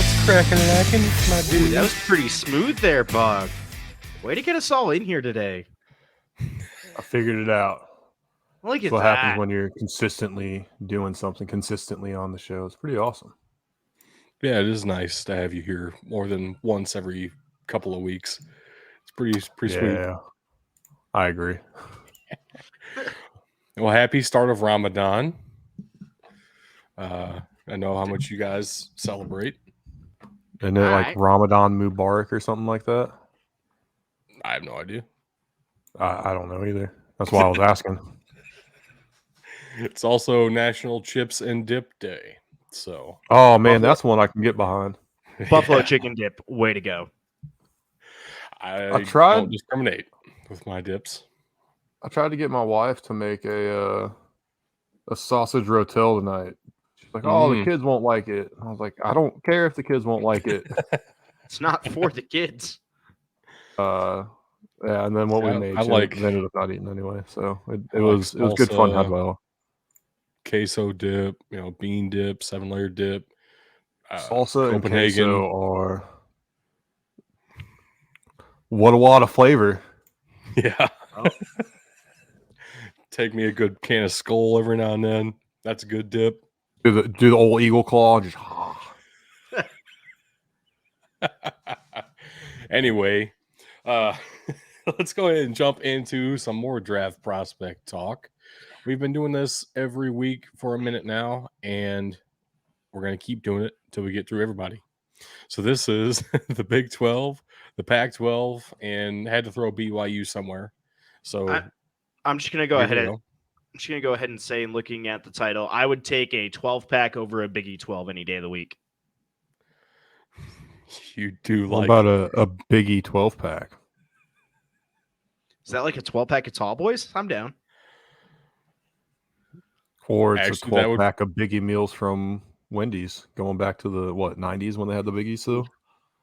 What's cracking lacking, my Ooh, dude? that was pretty smooth there, Bug. Way to get us all in here today. I figured it out. Look That's at what happens that. when you're consistently doing something consistently on the show. It's pretty awesome. Yeah, it is nice to have you here more than once every couple of weeks. It's pretty sweet. Yeah, I agree. Well, happy start of Ramadan. I know how much you guys celebrate. Isn't it like Alright. Ramadan Mubarak or something like that? I have no idea. I don't know either. That's why I was asking. It's also National Chips and Dip Day. So, Oh man, Buffalo- that's one I can get behind. Buffalo yeah, chicken dip. Way to go. I tried- don't discriminate with my dips. I tried to get my wife to make a sausage rotel tonight. She's like, "Oh, the kids won't like it." I was like, "I don't care if the kids won't like it." It's not for the kids. Yeah, and then what we I- made, I she like- ended up not eating anyway. So it I like was good fun. Had salsa. well. Queso dip, bean dip, 7-layer dip. Salsa and Copenhagen. queso are what a lot of flavor. Yeah. Oh. Take me a good can of Skull every now and then. That's a good dip. Do the old eagle claw. Just Anyway, let's go ahead and jump into some more draft prospect talk. We've been doing this every week for a minute now, and we're going to keep doing it until we get through everybody. So this is the Big 12, the Pac-12, and had to throw BYU somewhere. So I'm just gonna go here ahead we and go. I'm just gonna go ahead and say, looking at the title, I would take a 12-pack over a Biggie 12 any day of the week. You do what like about a Biggie 12-pack? Is that like a 12-pack of Tall Boys? I'm down. Or it's Actually, a that would- 12-pack of Biggie meals from Wendy's, going back to the 90s when they had the Biggies too.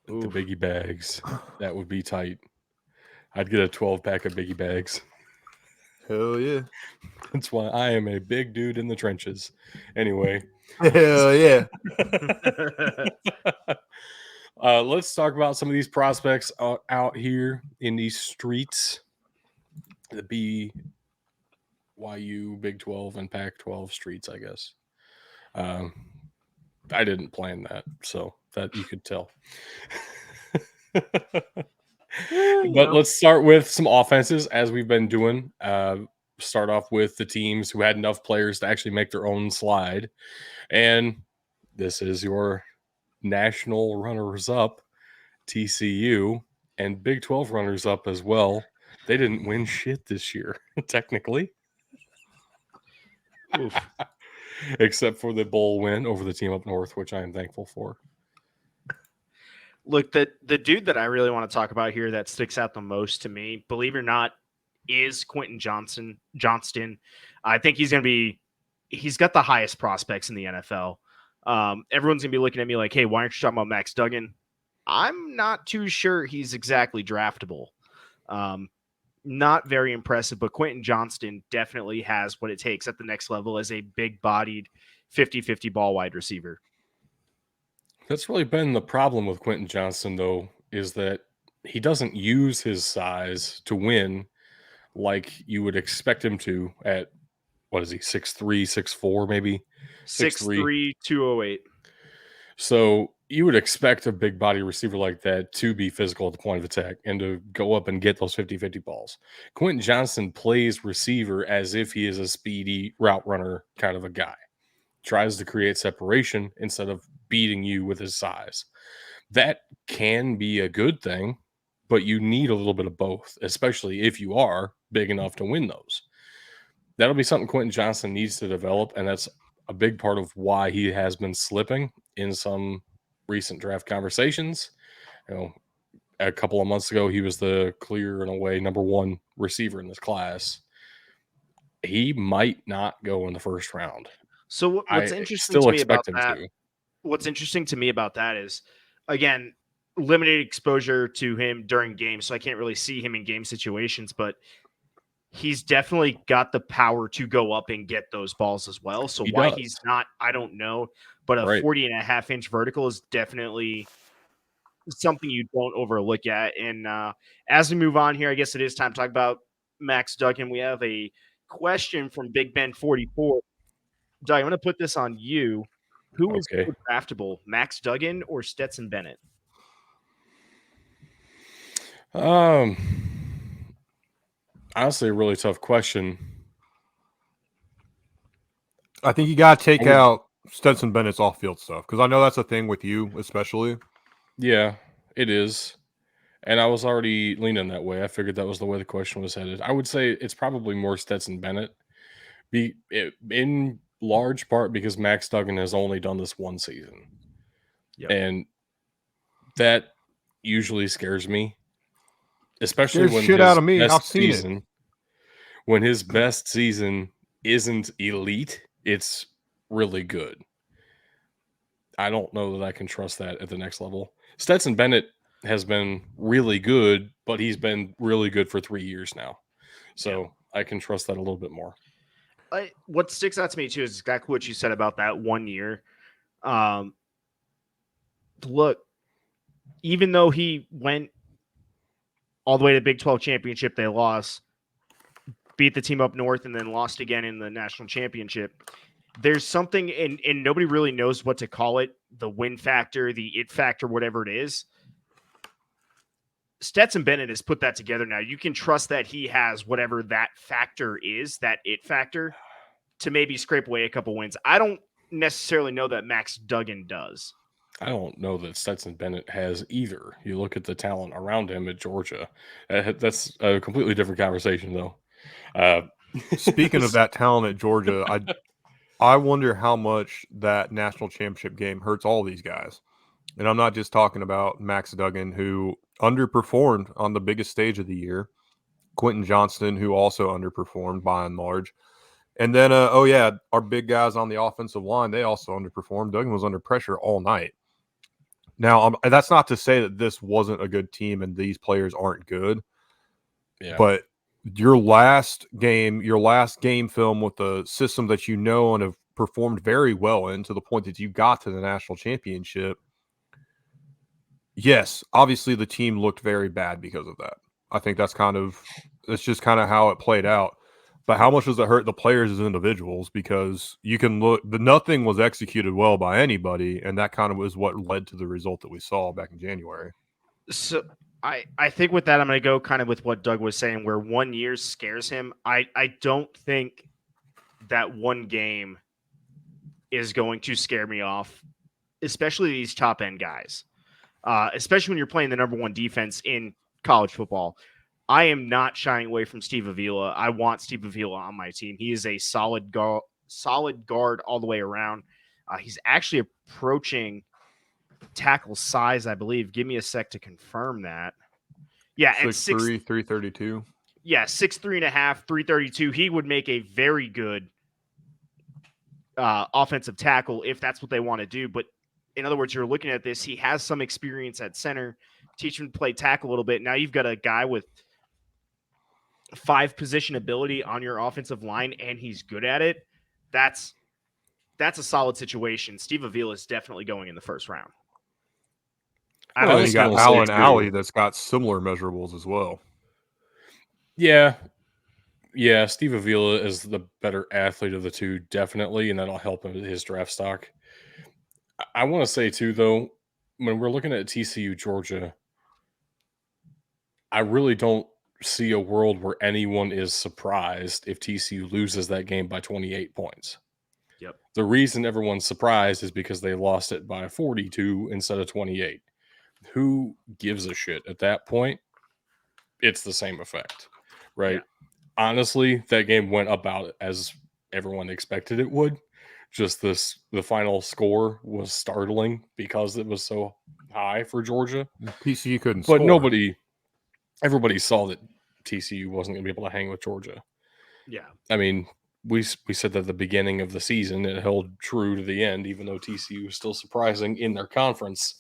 the Oof. Biggie bags. That would be tight. I'd get a 12-pack of Biggie bags. Hell yeah. That's why I am a big dude in the trenches. Anyway, Hell yeah. let's talk about some of these prospects out here in these streets. The BYU, Big 12, and Pac-12 streets, I guess. I didn't plan that, so that you could tell. But let's start with some offenses, as we've been doing. Start off with the teams who had enough players to actually make their own slide. And this is your national runners-up, TCU, and Big 12 runners-up as well. They didn't win shit this year, technically. Oof. Except for the bowl win over the team up north, which I am thankful for. Look, the dude that I really want to talk about here that sticks out the most to me, believe it or not, is Quentin Johnston. I think he's got the highest prospects in the NFL. Everyone's going to be looking at me like, hey, why aren't you talking about Max Duggan? I'm not too sure he's exactly draftable. Not very impressive, but Quentin Johnston definitely has what it takes at the next level as a big-bodied 50-50 ball wide receiver. That's really been the problem with Quentin Johnston, though, is that he doesn't use his size to win like you would expect him to at, what is he, 6'3", 6'4", maybe? 6'3", 208. So you would expect a big body receiver like that to be physical at the point of attack and to go up and get those 50-50 balls. Quentin Johnston plays receiver as if he is a speedy route runner kind of a guy. Tries to create separation instead of beating you with his size. That can be a good thing, but you need a little bit of both, especially if you are big enough to win those. That'll be something Quentin Johnston needs to develop, and that's a big part of why he has been slipping in some recent draft conversations. A couple of months ago, he was the clear and away number one receiver in this class. He might not go in the first round. So what's I interesting still to me about expect him that? to. What's interesting to me about that is, again, limited exposure to him during games, so I can't really see him in game situations. But he's definitely got the power to go up and get those balls as well. So why he's not, I don't know. But a 40.5-inch vertical is definitely something you don't overlook at. And as we move on here, I guess it is time to talk about Max Duggan. We have a question from Big Ben 44. Doug, I'm going to put this on you. Who is more draftable, Max Duggan or Stetson Bennett? Honestly, a really tough question. I think you got to take out Stetson Bennett's off-field stuff because I know that's a thing with you, especially. Yeah, it is. And I was already leaning that way. I figured that was the way the question was headed. I would say it's probably more Stetson Bennett, in large part because Max Duggan has only done this one season. Yep. And that usually scares me, especially when shit out of me. I've seen it. When his best season isn't elite, it's really good. I don't know that I can trust that at the next level. Stetson Bennett has been really good, but he's been really good for 3 years now. So I can trust that a little bit more. What sticks out to me, too, is exactly what you said about that 1 year. Look, even though he went all the way to the Big 12 championship, they lost, beat the team up north, and then lost again in the national championship. There's something, and nobody really knows what to call it, the win factor, the it factor, whatever it is. Stetson Bennett has put that together now. You can trust that he has whatever that factor is, that it factor, to maybe scrape away a couple wins. I don't necessarily know that Max Duggan does. I don't know that Stetson Bennett has either. You look at the talent around him at Georgia. That's a completely different conversation, though. Speaking of that talent at Georgia, I wonder how much that national championship game hurts all these guys. And I'm not just talking about Max Duggan, who underperformed on the biggest stage of the year. Quentin Johnston, who also underperformed by and large. And then, our big guys on the offensive line, they also underperformed. Duggan was under pressure all night. Now, that's not to say that this wasn't a good team and these players aren't good. Yeah. But your last game film with the system that you know and have performed very well in to the point that you got to the national championship. Yes, obviously the team looked very bad because of that. I think that's just kind of how it played out. But how much does it hurt the players as individuals? Because you can look, nothing was executed well by anybody, and that kind of was what led to the result that we saw back in January. So I think with that, I'm going to go kind of with what Doug was saying, where 1 year scares him. I don't think that one game is going to scare me off, especially these top end guys, especially when you're playing the number one defense in college football. I am not shying away from Steve Avila. I want Steve Avila on my team. He is a solid guard all the way around. He's actually approaching tackle size, I believe. Give me a sec to confirm that. Yeah, 6'3", 332. Yeah, 6'3.5", 332. He would make a very good offensive tackle if that's what they want to do. But in other words, you're looking at this. He has some experience at center. Teach him to play tackle a little bit. Now you've got a guy with 5 position ability on your offensive line, and he's good at it. That's a solid situation. Steve Avila is definitely going in the first round. You got Allen Alley that's got similar measurables as well. Yeah. Steve Avila is the better athlete of the two, definitely, and that'll help him with his draft stock. I want to say, too, though, when we're looking at TCU Georgia, I really don't see a world where anyone is surprised if TCU loses that game by 28 points. Yep. The reason everyone's surprised is because they lost it by 42 instead of 28. Who gives a shit at that point? It's the same effect, right? Yeah. Honestly, that game went about as everyone expected it would. Just the final score was startling because it was so high for Georgia. TCU couldn't score. But everybody saw that TCU wasn't going to be able to hang with Georgia. Yeah. I mean, we said that at the beginning of the season, it held true to the end, even though TCU was still surprising in their conference.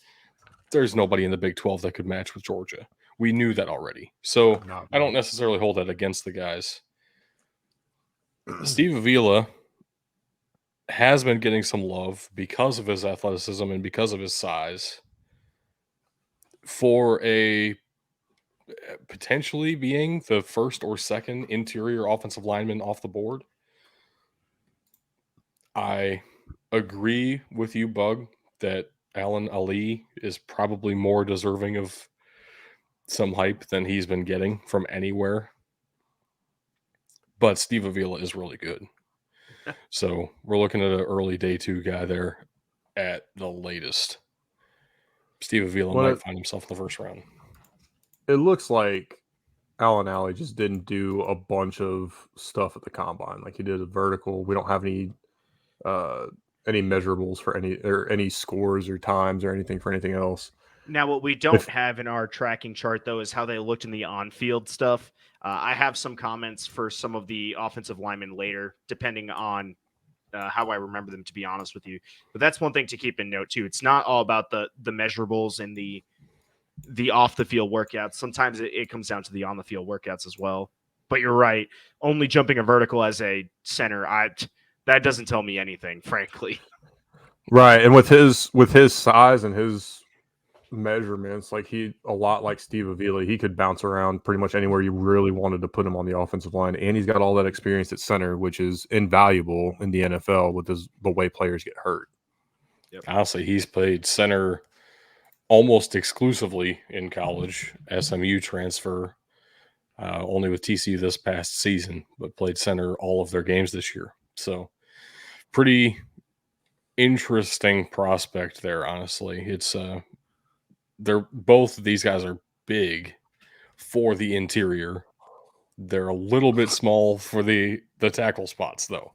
There's nobody in the Big 12 that could match with Georgia. We knew that already. So I don't necessarily hold that against the guys. Steve Avila has been getting some love because of his athleticism and because of his size for a potentially being the first or second interior offensive lineman off the board. I agree with you, Bug, that Alan Ali is probably more deserving of some hype than he's been getting from anywhere. But Steve Avila is really good. So we're looking at an early day 2 guy there at the latest. Steve Avila might find himself in the first round. It looks like Alan Alley just didn't do a bunch of stuff at the combine. Like he did a vertical. We don't have any measurables for any scores or times or anything for anything else. Now, what we don't have in our tracking chart, though, is how they looked in the on-field stuff. I have some comments for some of the offensive linemen later, depending on how I remember them, to be honest with you. But that's one thing to keep in note, too. It's not all about the measurables and the off-the-field workouts. Sometimes it comes down to the on-the-field workouts as well. But you're right. Only jumping a vertical as a center, that doesn't tell me anything, frankly. Right, and with his size and his measurements, like a lot like Steve Avila, he could bounce around pretty much anywhere you really wanted to put him on the offensive line, and he's got all that experience at center, which is invaluable in the NFL with the way players get hurt. Yep. Honestly, he's played center almost exclusively in college. SMU transfer, only with TCU this past season, but played center all of their games this year. So pretty interesting prospect there, honestly. It's both of these guys are big for the interior. They're a little bit small for the tackle spots, though.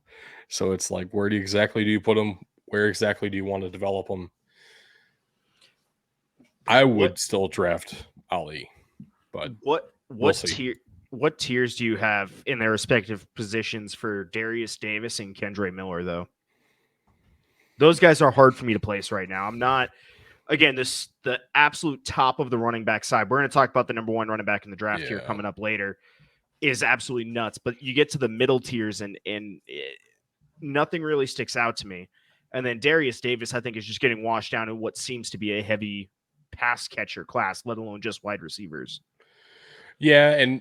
So it's like, where exactly do you put them? Where exactly do you want to develop them? I would still draft Ali, but what tiers do you have in their respective positions for Darius Davis and Kendre Miller, though? Those guys are hard for me to place right now. I'm not. Again, the absolute top of the running back side. We're going to talk about the number 1 running back in the draft here coming up later. Is absolutely nuts. But you get to the middle tiers and nothing really sticks out to me. And then Darius Davis, I think, is just getting washed down in what seems to be a heavy pass catcher class, let alone just wide receivers. Yeah, and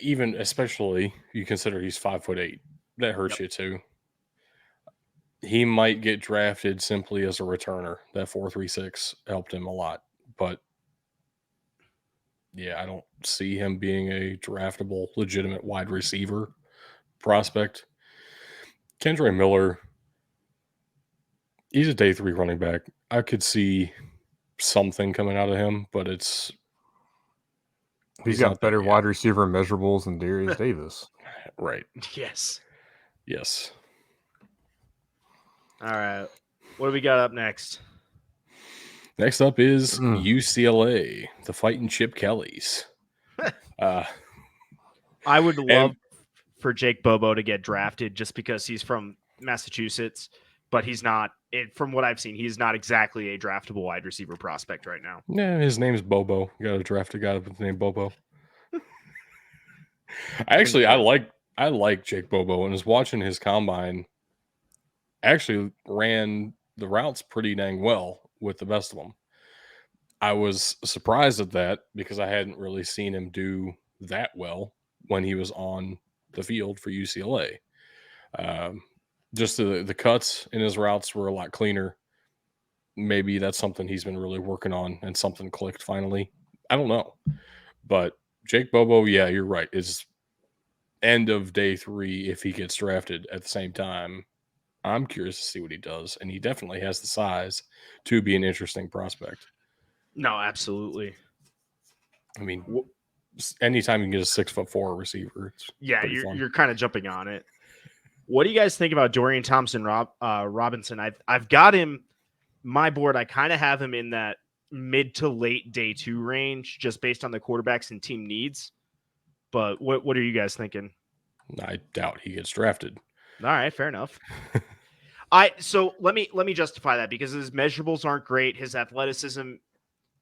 even especially you consider he's 5'8". That hurts you too. He might get drafted simply as a returner. That 4.36 helped him a lot. But yeah, I don't see him being a draftable, legitimate wide receiver prospect. Kendre Miller, he's a day 3 running back. I could see something coming out of him, but he's got better wide receiver measurables than Darius Davis. Right. Yes. All right. What do we got up next? Next up is UCLA, the Fighting Chip Kellys. I would love for Jake Bobo to get drafted just because he's from Massachusetts, but he's not. From what I've seen, he's not exactly a draftable wide receiver prospect right now. Yeah, his name's Bobo. You got to draft a guy with the name Bobo. I like Jake Bobo, and was watching his combine. Actually ran the routes pretty dang well with the best of them. I was surprised at that because I hadn't really seen him do that well when he was on the field for UCLA. Just the cuts in his routes were a lot cleaner. Maybe that's something he's been really working on and something clicked finally. I don't know. But Jake Bobo, yeah, you're right, is end of day 3 if he gets drafted at the same time. I'm curious to see what he does, and he definitely has the size to be an interesting prospect. No, absolutely. I mean, anytime you can get a 6'4" receiver, you're kind of jumping on it. What do you guys think about Dorian Thompson Robinson? I've got him, my board. I kind of have him in that mid to late day 2 range, just based on the quarterbacks and team needs. But what are you guys thinking? I doubt he gets drafted. All right, fair enough. So let me justify that because his measurables aren't great. His athleticism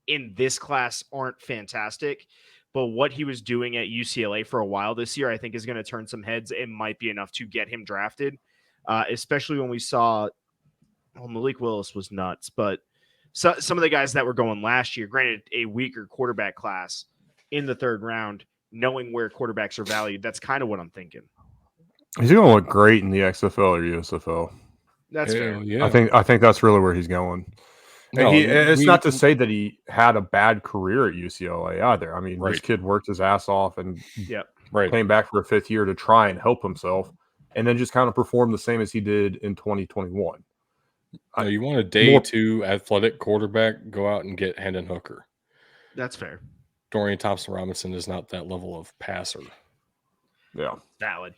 in this class aren't fantastic, but what he was doing at UCLA for a while this year, I think, is going to turn some heads. It might be enough to get him drafted, especially when we saw Malik Willis was nuts, but some of the guys that were going last year, granted a weaker quarterback class in the third round, knowing where quarterbacks are valued, that's kind of what I'm thinking. He's going to look great in the XFL or USFL. That's fair. Yeah. I think that's really where he's going. And No, it's not to say that he had a bad career at UCLA either. I mean, Right. this kid worked his ass off and right. came back for a fifth year to try and help himself, and then just kind of performed the same as he did in 2021. No, you want a day two athletic quarterback, go out and get Hendon Hooker. That's fair. Dorian Thompson-Robinson is not that level of passer. Yeah. Valid.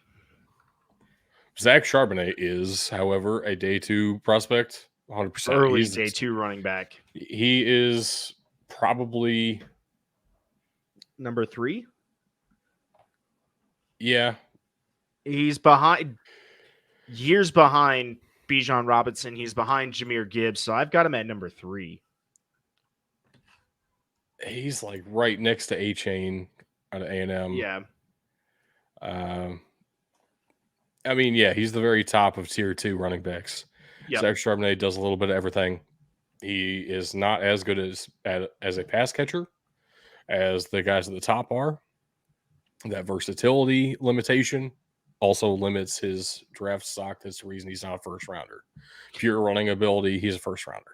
Zach Charbonnet is, however, a day two prospect, 100%. Early He's day two running back. He is probably number 3. Yeah. He's years behind Bijan Robinson. He's behind Jahmyr Gibbs. So I've got him at number 3. He's like right next to A-Chain out of A&M. Yeah. I mean, yeah, he's the very top of tier 2 running backs. Yep. Zach Charbonnet does a little bit of everything. He is not as good as a pass catcher as the guys at the top are. That versatility limitation also limits his draft stock. That's the reason he's not a first rounder. Pure running ability, he's a first rounder.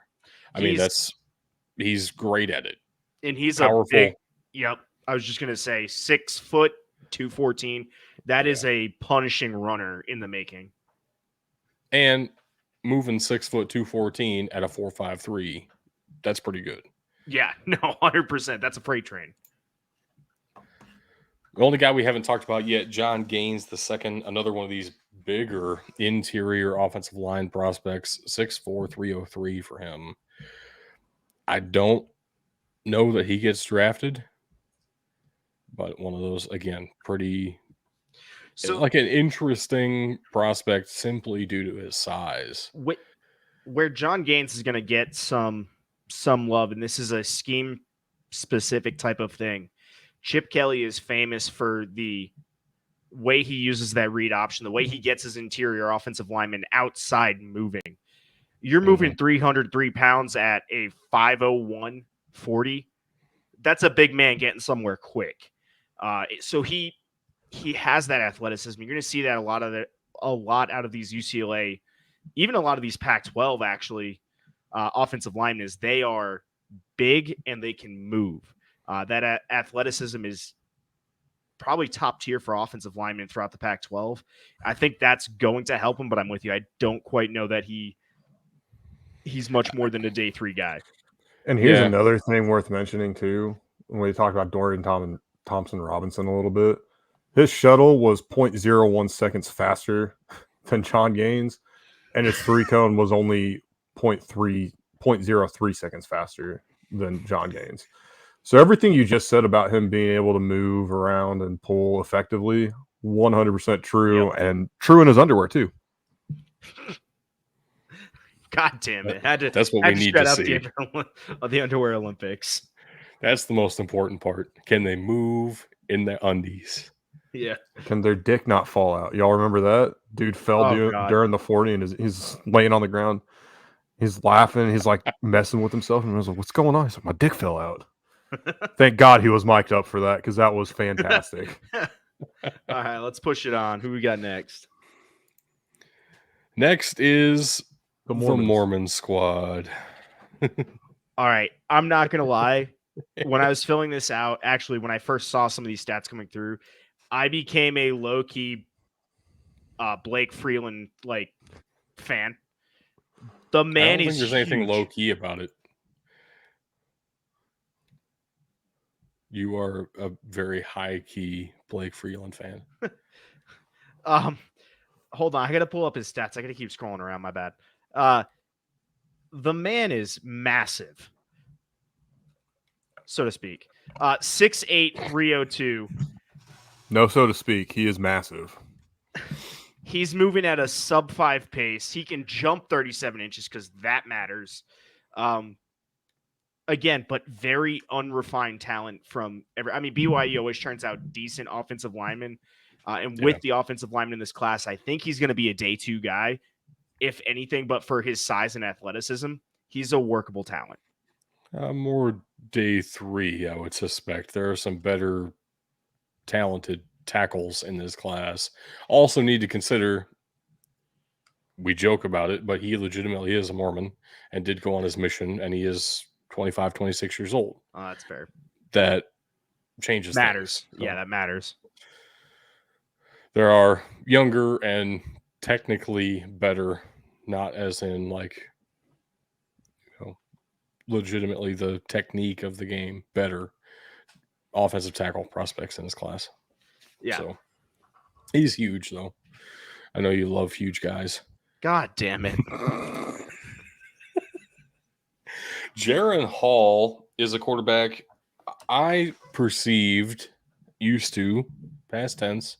He's great at it. And he's powerful. Yep. I was just going to say 6 foot, 214. That is a punishing runner in the making. And moving 6 foot, 214 at a 4.53, that's pretty good. Yeah, no, 100%. That's a freight train. The only guy we haven't talked about yet, John Gaines II, another one of these bigger interior offensive line prospects, 6'4", 303 for him. I don't know that he gets drafted, but one of those, again, pretty like an interesting prospect simply due to his size. Where John Gaines is going to get some love, and this is a scheme-specific type of thing. Chip Kelly is famous for the way he uses that read option, the way he gets his interior offensive lineman outside moving. You're moving 303 pounds at a 5'01", 40. That's a big man getting somewhere quick. So he has that athleticism. You're going to see that a lot out of these UCLA, even a lot of these Pac-12 actually, offensive linemen. They are big and they can move. That athleticism is probably top tier for offensive linemen throughout the Pac-12. I think that's going to help him, but I'm with you. I don't quite know that he's much more than a day 3 guy. And here's another thing worth mentioning too, when we talk about Dorian Thompson-Robinson a little bit. His shuttle was 0.01 seconds faster than John Gaines, and his 3-cone was only 0.03 seconds faster than John Gaines. So everything you just said about him being able to move around and pull effectively, 100% true, and true in his underwear too. God damn it. That's what we need to see. The underwear Olympics. That's the most important part. Can they move in the undies? Yeah. Can their dick not fall out? Y'all remember that? Dude fell during the 40 and he's laying on the ground. He's laughing. He's like messing with himself. And I was like, what's going on? He's like, my dick fell out. Thank God he was mic'd up for that because that was fantastic. All right, let's push it on. Who we got next? Next is the Mormon squad. All right, I'm not going to lie. When I was filling this out, actually, when I first saw some of these stats coming through, I became a low-key Blake Freeland fan. The man I don't is think there's anything huge. low-key about it. You are a very high-key Blake Freeland fan. Hold on. I got to pull up his stats. I got to keep scrolling around. My bad. The man is massive, so to speak. 6'8", 302. No, so to speak. He is massive. He's moving at a sub-5 pace. He can jump 37 inches because that matters. again, but very unrefined talent from every. I mean, BYU always turns out decent offensive linemen, and with the offensive lineman in this class, I think he's going to be a day 2 guy, if anything. But for his size and athleticism, he's a workable talent. More day 3, I would suspect. There are some better talented tackles in this class. Also need to consider, we joke about it, but he legitimately is a Mormon and did go on his mission, and he is 25, 26 years old. Oh, that's fair. That changes matters. things. So yeah, that matters. there are younger and technically better, not as in like, legitimately the technique of the game better offensive tackle prospects in this class. Yeah. So he's huge, though. I know you love huge guys. God damn it. Jaron Hall is a quarterback I used to, past tense,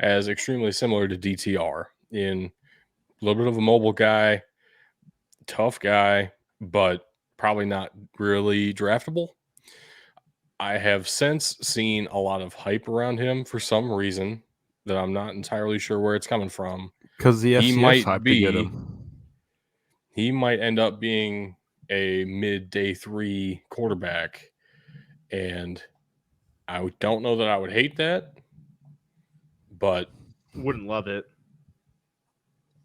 as extremely similar to DTR in a little bit of a mobile guy, tough guy, but probably not really draftable. I have since seen a lot of hype around him for some reason that I'm not entirely sure where it's coming from. Because the He FCS might hype to get be, him. he might end up being a mid day 3 quarterback. And I don't know that I would hate that, but Wouldn't love it.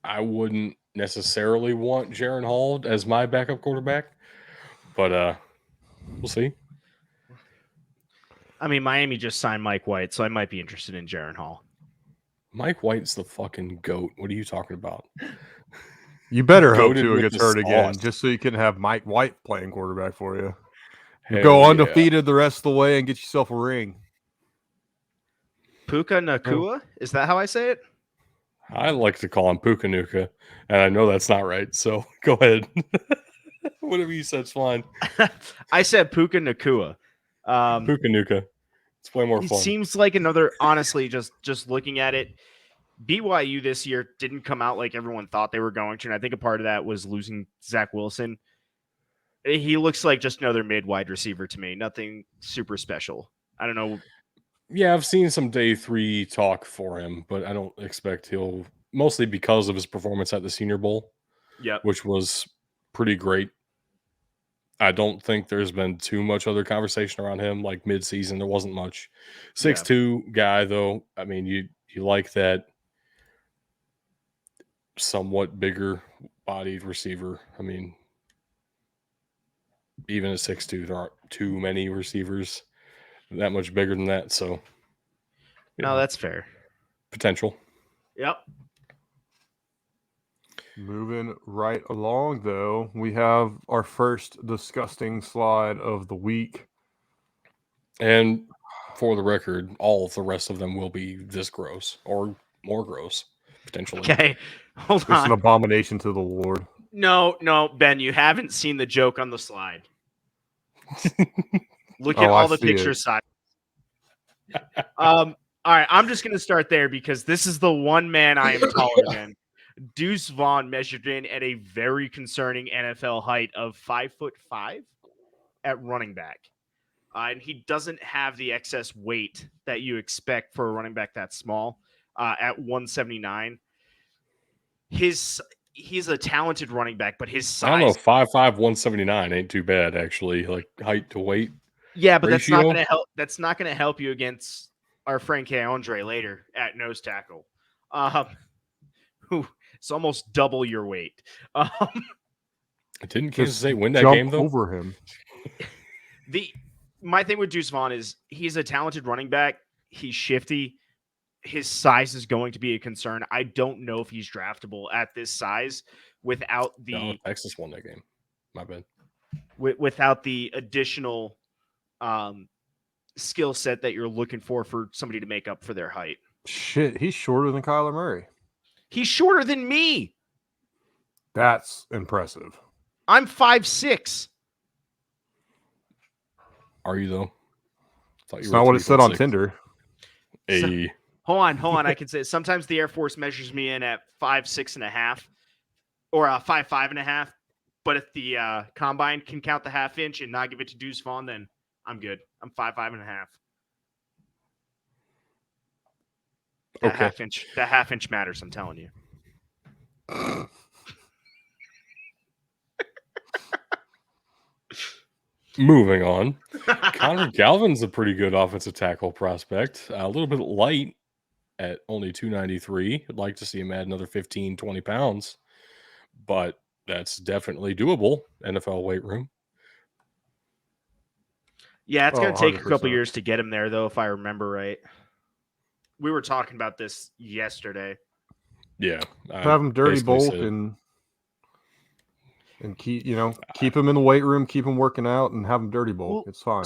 I wouldn't necessarily want Jaron Hall as my backup quarterback. But we'll see. I mean, Miami just signed Mike White, so I might be interested in Jaron Hall. Mike White's the fucking GOAT. What are you talking about? You better hope Goated Tua with gets the hurt again, sauce. just so you can have Mike White playing quarterback for you. You Hell go yeah. undefeated the rest of the way and get yourself a ring. Puka Nakua? Is that how I say it? I like to call him Puka Nuka, and I know that's not right, so go ahead. Whatever you said's fine. I said Puka Nakua. Puka Nuka. It's way more He fun. seems like another, honestly, just looking at it, BYU this year didn't come out like everyone thought they were going to, and I think a part of that was losing Zach Wilson. He looks like just another mid-wide receiver to me. Nothing super special. I don't know. Yeah, I've seen some day 3 talk for him, but I don't expect he'll, mostly because of his performance at the Senior Bowl, which was pretty great. I don't think there's been too much other conversation around him. Like mid-season, there wasn't much. 6'2" guy, though. I mean, you like that somewhat bigger bodied receiver. I mean, even at 6'2", there aren't too many receivers that much bigger than that. So, No, that's fair. Potential. Yep. Moving right along, though, we have our first disgusting slide of the week. And for the record, all of the rest of them will be this gross or more gross, potentially. Okay, hold on. It's an abomination to the Lord. No, Ben, you haven't seen the joke on the slide. Look at Oh, all I the see picture it. side. All right, I'm just going to start there because this is the one man I am taller than. Deuce Vaughn measured in at a very concerning NFL height of 5'5" at running back. And he doesn't have the excess weight that you expect for a running back that small at 179. He's a talented running back, but his size. I don't know, 5'5", 179 ain't too bad, actually. Like height to weight. Yeah, but ratio. That's not going to help. That's not going to help you against our friend K. Andre later at nose tackle. Who it's almost double your weight. Didn't Kansas Just State win that jump game, though? over him. My thing with Deuce Vaughn is he's a talented running back. He's shifty. His size is going to be a concern. I don't know if he's draftable at this size without the No, Texas won that game. My bad. Without the additional skill set that you're looking for somebody to make up for their height. Shit, he's shorter than Kyler Murray. He's shorter than me. That's impressive. I'm 5'6". Are you, though? It's not what it said on Tinder. Hold on. I can say sometimes the Air Force measures me in at 5'6.5" or 5'5.5". But if the combine can count the half inch and not give it to Deuce Vaughn, then I'm good. I'm 5'5.5". That Okay. half inch matters, I'm telling you. Moving on. Connor Galvin's a pretty good offensive tackle prospect. A little bit light at only 293. I'd like to see him add another 15, 20 pounds, but that's definitely doable. NFL weight room. Yeah, it's going to take a couple 100%. years to get him there, though, if I remember right. We were talking about this yesterday. Yeah. Have him dirty basically bulk said- and keep him in the weight room, keep him working out, and have him dirty bulk. Well, It's fine.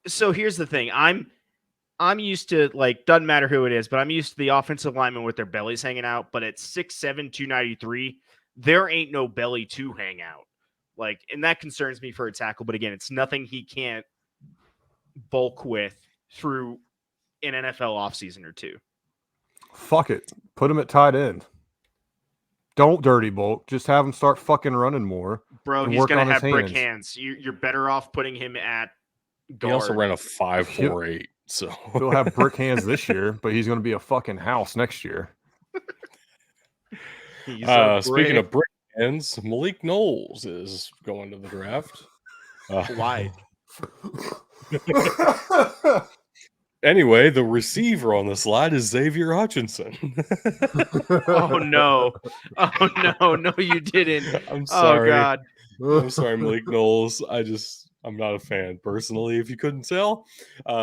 So here's the thing. I'm used to, like, doesn't matter who it is, but I'm used to the offensive linemen with their bellies hanging out. But at 6'7", 293, there ain't no belly to hang out. Like, and that concerns me for a tackle. But again, it's nothing he can't bulk with through an NFL offseason or two. Fuck it. Put him at tight end. Don't dirty bulk. Just have him start fucking running more. Bro, and he's work going on to his have brick hands. hands. You're better off putting him at guard. He also ran a 5.48, so He'll have brick hands this year, but he's going to be a fucking house next year. Speaking of brick hands, Malik Knowles is going to the draft. Why? Anyway, the receiver on the slide is Xavier Hutchinson. Oh no! Oh no! You didn't. I'm sorry. Oh God! I'm sorry, Malik Knowles. I'm not a fan personally, if you couldn't tell.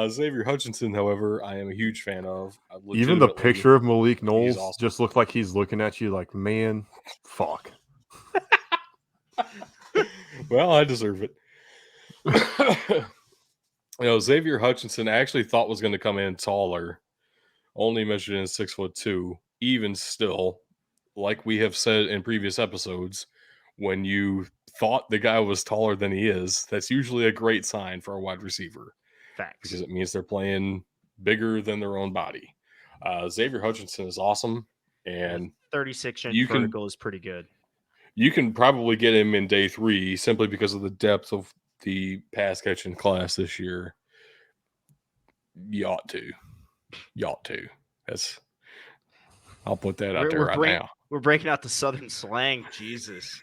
Xavier Hutchinson, however, I am a huge fan of. Even the picture of Malik Knowles awesome. just looked like he's looking at you like, man, fuck. Well, I deserve it. Xavier Hutchinson, I actually thought was going to come in taller, only measured in 6'2". Even still, like we have said in previous episodes, when you thought the guy was taller than he is, that's usually a great sign for a wide receiver. Facts. Because it means they're playing bigger than their own body. Xavier Hutchinson is awesome, and 36-inch vertical is pretty good. You can probably get him in day 3 simply because of the depth of the pass catching class this year. You ought to. I'll put that out there now. We're breaking out the Southern slang. Jesus.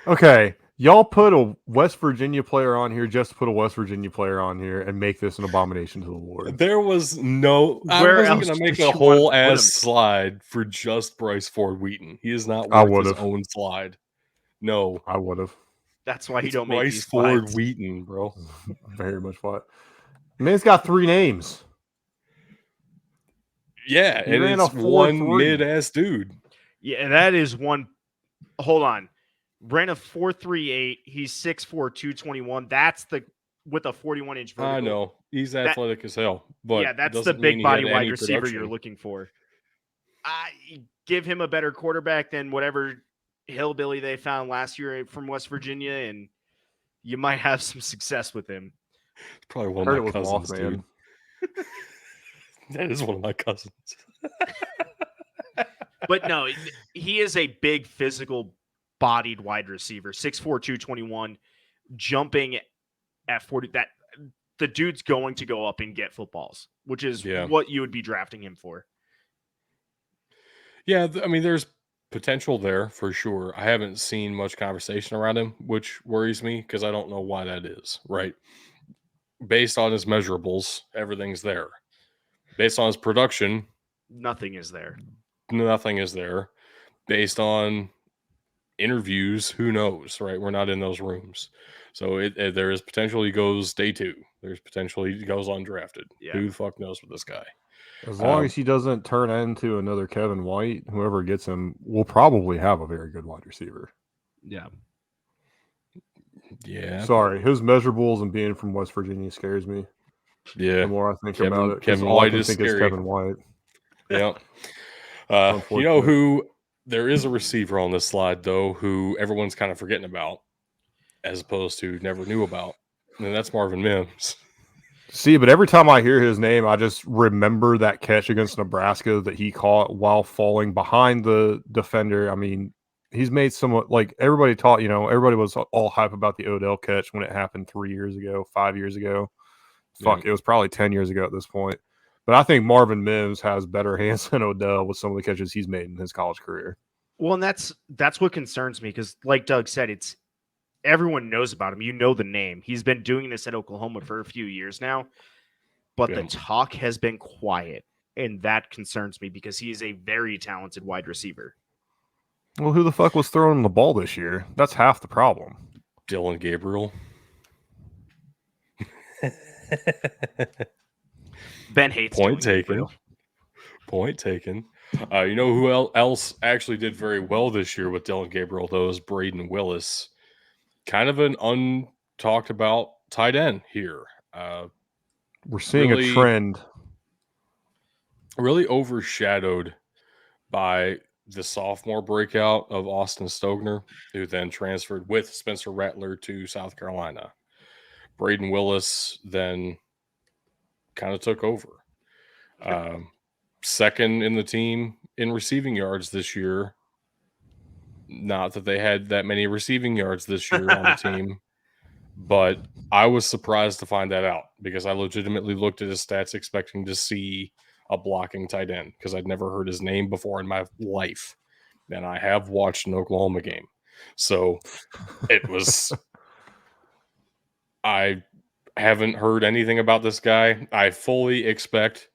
Okay, y'all put a West Virginia player on here just to put a West Virginia player on here and make this an abomination to the Lord. There was no... I wasn't going to make a whole ass slide for just Bryce Ford Wheaton. He is not worth his own slide. No. I would have. That's why you don't make Bryce these Ford slides. Wheaton, bro. Very much what. Man's got 3 names. Yeah, and it's one mid-ass dude. Yeah, that is one. Hold on. Ran a 4.38. He's 6'4", 221. That's with a 41-inch vertical. I know. He's athletic as hell. But yeah, that's the big body wide receiver you're looking for. Give him a better quarterback than whatever hillbilly they found last year from West Virginia, and you might have some success with him. It's probably one of my cousins, dude. That is one of my cousins. But no, he is a big physical bodied wide receiver, 6'4", 221, jumping at 40. That the dude's going to go up and get footballs, which is what you would be drafting him for. Yeah, I mean, there's potential there for sure. I haven't seen much conversation around him, which worries me because I don't know why that is, right? Based on his measurables, everything's there. Based on his production, nothing is there. Based on interviews, who knows, right? We're not in those rooms. So there is potential he goes day 2. There's potential he goes undrafted. Yeah. Who the fuck knows with this guy? As long as he doesn't turn into another Kevin White, whoever gets him will probably have a very good wide receiver. Yeah. Yeah. Sorry, his measurables and being from West Virginia scares me. Yeah. The more I think about it, Kevin White is scary. Kevin White. Yeah. You know who? There is a receiver on this slide though, who everyone's kind of forgetting about, as opposed to never knew about, and that's Marvin Mims. See, but every time I hear his name, I just remember that catch against Nebraska that he caught while falling behind the defender. I mean, he's made somewhat like everybody taught. Everybody was all hype about the Odell catch when it happened 3 years ago, 5 years ago. Fuck, Yeah. it was probably 10 years ago at this point. But I think Marvin Mims has better hands than Odell with some of the catches he's made in his college career. Well, and that's what concerns me because, like Doug said, it's everyone knows about him. You know the name. He's been doing this at Oklahoma for a few years now, but the talk has been quiet, and that concerns me because he is a very talented wide receiver. Well, who the fuck was throwing him the ball this year? That's half the problem. Dylan Gabriel. Ben hates Point Dylan taken. Gabriel. Point taken. You know who else actually did very well this year with Dylan Gabriel, though, is Braden Willis. Kind of an untalked about tight end here. We're seeing a trend. Really overshadowed by the sophomore breakout of Austin Stogner, who then transferred with Spencer Rattler to South Carolina. Braden Willis then kind of took over. Second in the team in receiving yards this year. Not that they had that many receiving yards this year on the team, but I was surprised to find that out because I legitimately looked at his stats expecting to see a blocking tight end because I'd never heard his name before in my life. And I have watched an Oklahoma game. So it was... I haven't heard anything about this guy. I fully expect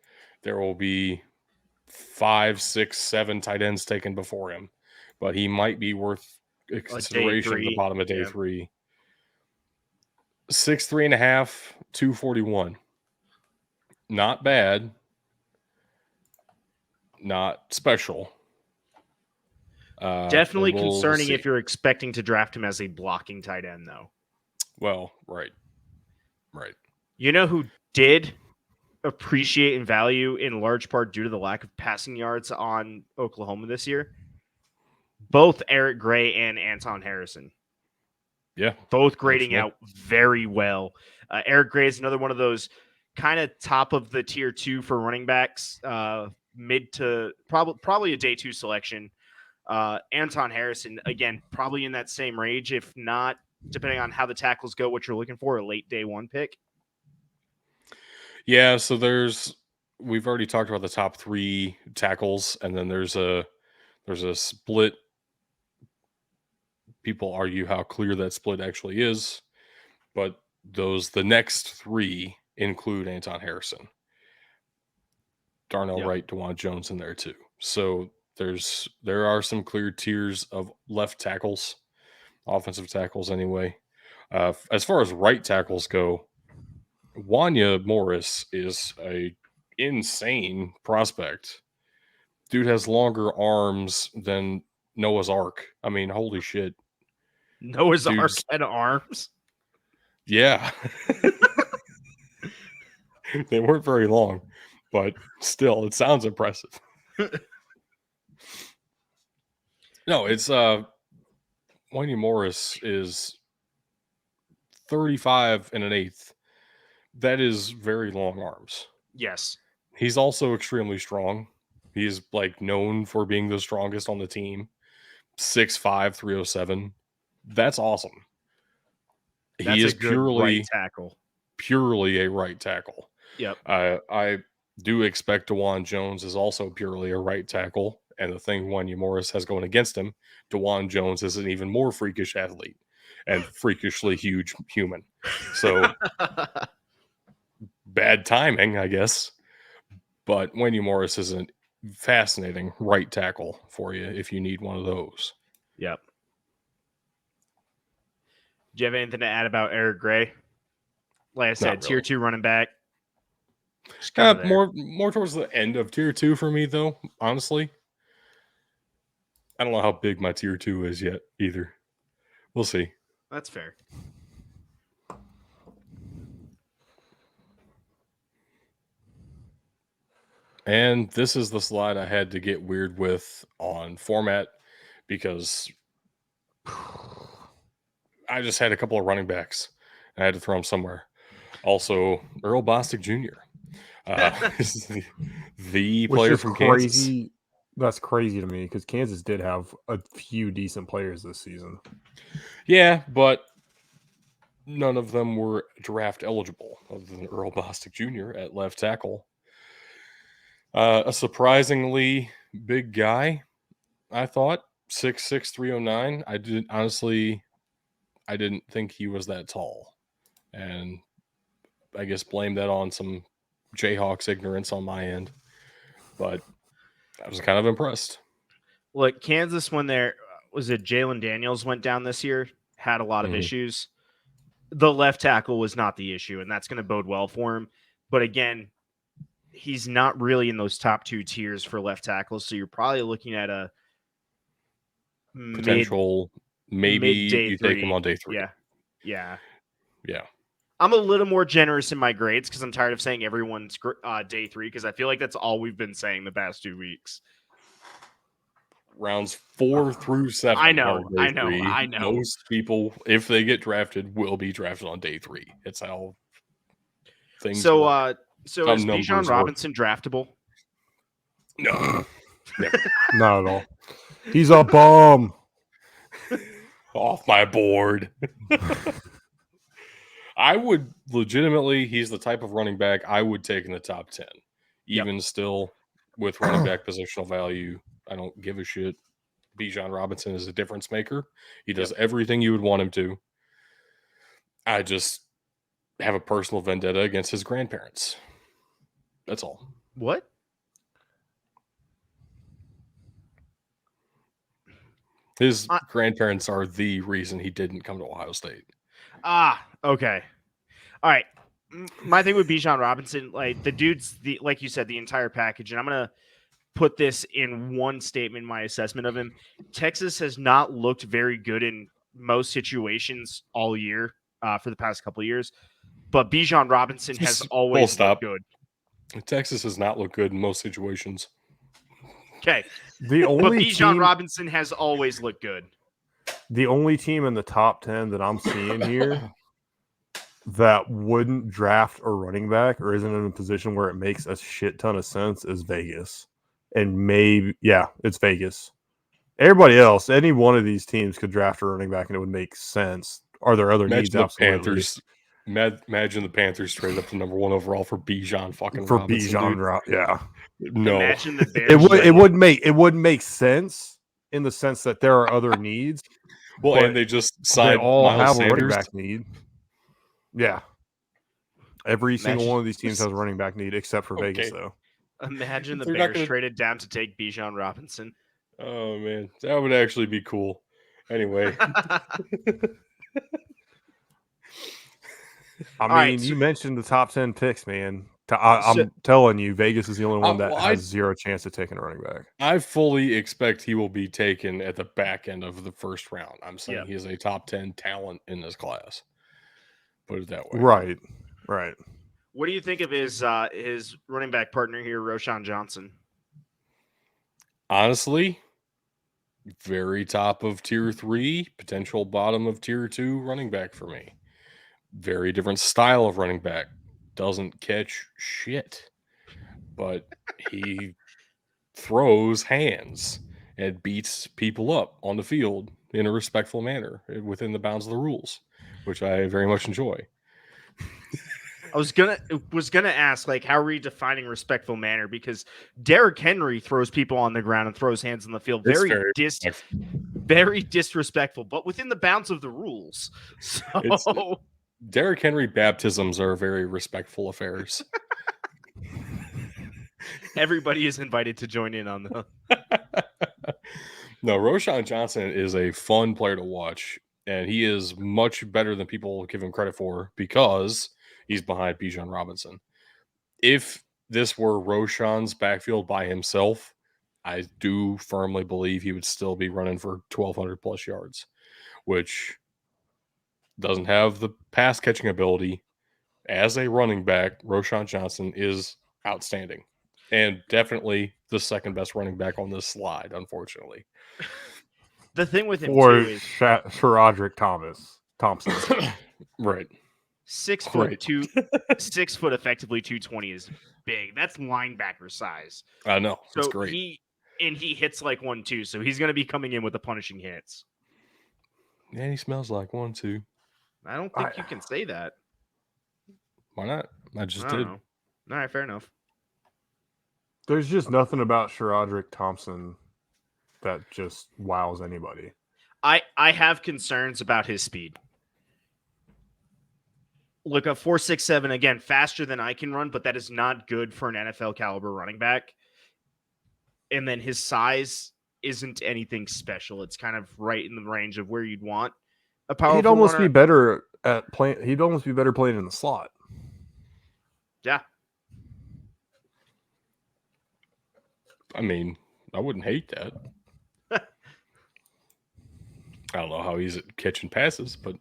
there will be 5, 6, 7 tight ends taken before him, but he might be worth a consideration at the bottom of day 3. 6'3.5", 241. Not bad. Not special. Definitely concerning if you're expecting to draft him as a blocking tight end, though. Well, right. You know who did appreciate and value in large part due to the lack of passing yards on Oklahoma this year? Both Eric Gray and Anton Harrison. Yeah. Both grading out very well. Eric Gray is another one of those kind of top of the tier 2 for running backs, mid to probably a day 2 selection. Anton Harrison, again, probably in that same range, if not, depending on how the tackles go, what you're looking for, a late day 1 pick. Yeah, so we've already talked about the top 3 tackles, and then there's a split. People argue how clear that split actually is, but the next 3 include Anton Harrison, Darnell Wright, DeJuan Jones in there too. So there are some clear tiers of left tackles, offensive tackles anyway. As far as right tackles go, Wanya Morris is a insane prospect. Dude has longer arms than Noah's Ark. I mean, holy shit. Noah's Ark had arms? Yeah. They weren't very long, but still, it sounds impressive. No, it's Wanya Morris is 35 1/8. That is very long arms. Yes. He's also extremely strong. He's known for being the strongest on the team. 6'5", 307. That's awesome. That's he is a good right tackle. Purely a right tackle. Yep. I do expect DeJuan Jones is also purely a right tackle. And the thing Wanya Morris has going against him, DeJuan Jones is an even more freakish athlete and freakishly huge human. So bad timing, I guess. But Wanya Morris is a fascinating right tackle for you if you need one of those. Yep. Do you have anything to add about Eric Gray? Like I said, tier 2 running back. More towards the end of tier 2 for me, though, honestly. I don't know how big my tier 2 is yet either. We'll see. That's fair. And this is the slide I had to get weird with on format because I just had a couple of running backs. I had to throw them somewhere. Also, Earl Bostic Jr. The player from Kansas. That's crazy to me because Kansas did have a few decent players this season. Yeah, but none of them were draft eligible, other than Earl Bostic Jr. at left tackle. A surprisingly big guy, I thought, 6'6", 309. I didn't think he was that tall, and I guess blame that on some Jayhawks ignorance on my end. But I was kind of impressed. Look, Kansas, when was it Jalen Daniels went down this year, had a lot of Mhm. issues. The left tackle was not the issue, and that's going to bode well for him. But again, he's not really in those top 2 tiers for left tackles, so you're probably looking at a Potential, maybe mid day you 3. take him on day 3. Yeah. Yeah. I'm a little more generous in my grades because I'm tired of saying everyone's day 3 because I feel like that's all we've been saying the past 2 weeks. Rounds 4 through 7 I know, are day 3. I know. Most people, if they get drafted, will be drafted on day 3. It's how things work. So is Bijan Robinson draftable? No. Not at all. He's a bum. Off my board. I would legitimately, he's the type of running back I would take in the top 10. Even still, with running back positional value, I don't give a shit. Bijan Robinson is a difference maker. He does everything you would want him to. I just have a personal vendetta against his grandparents. That's all. What? His grandparents are the reason he didn't come to Ohio State. Okay. All right. My thing with Bijan Robinson, like the dude's like you said, the entire package, and I'm gonna put this in one statement, my assessment of him. Texas has not looked very good in most situations all year for the past couple of years, but Bijan Robinson has always looked good. Texas has not looked good in most situations. Okay. But Bijan Robinson has always looked good. The only team in the top 10 that I'm seeing here that wouldn't draft a running back or isn't in a position where it makes a shit ton of sense is Vegas. And maybe, it's Vegas. Everybody else, any one of these teams could draft a running back and it would make sense. Are there other needs? Absolutely. Imagine the Panthers traded up to number 1 overall for Bijan fucking for Robinson. Bijan, yeah. No. Imagine the Bears. It would make sense in the sense that there are other needs. Well, and they just signed they all Miles have Sanders. a running back need. Yeah. Every single one of these teams has a running back need except for Vegas, though. Imagine the Bears traded down to take Bijan Robinson. Oh, man. That would actually be cool. Anyway. You mentioned the top 10 picks, man. I'm telling you, Vegas is the only one that has zero chance of taking a running back. I fully expect he will be taken at the back end of the first round. I'm saying he is a top 10 talent in this class. Put it that way. Right. What do you think of his running back partner here, Roschon Johnson? Honestly, very top of tier 3, potential bottom of tier 2 running back for me. Very different style of running back. Doesn't catch shit, but he throws hands and beats people up on the field in a respectful manner within the bounds of the rules, which I very much enjoy. I was gonna ask, like, how are we defining respectful manner? Because Derrick Henry throws people on the ground and throws hands on the field. Very disrespectful, but within the bounds of the rules. So Derrick Henry baptisms are very respectful affairs. Everybody is invited to join in on them. No, Roschon Johnson is a fun player to watch, and he is much better than people give him credit for because he's behind Bijan Robinson. If this were Roschon's backfield by himself, I do firmly believe he would still be running for 1,200 plus yards, which doesn't have the pass catching ability. As a running back, Roschon Johnson is outstanding and definitely the second best running back on this slide, unfortunately. The thing with him too is Sharadrick Thompson. Right. 6 foot 6 foot, effectively 220 is big. That's linebacker size. I know. So it's great. and he hits like one too, so he's going to be coming in with the punishing hits. And he smells like one too. I don't think you can say that. Why not? I just I don't did. know. All right, fair enough. There's just nothing about Sherodrick Thompson that just wows anybody. I have concerns about his speed. Look, a 4.67 again, faster than I can run, but that is not good for an NFL caliber running back. And then his size isn't anything special. It's kind of right in the range of where you'd want a powerful He'd almost runner. be better at playing. He'd almost be better playing in the slot. Yeah. I mean, I wouldn't hate that. I don't know how he's at catching passes, but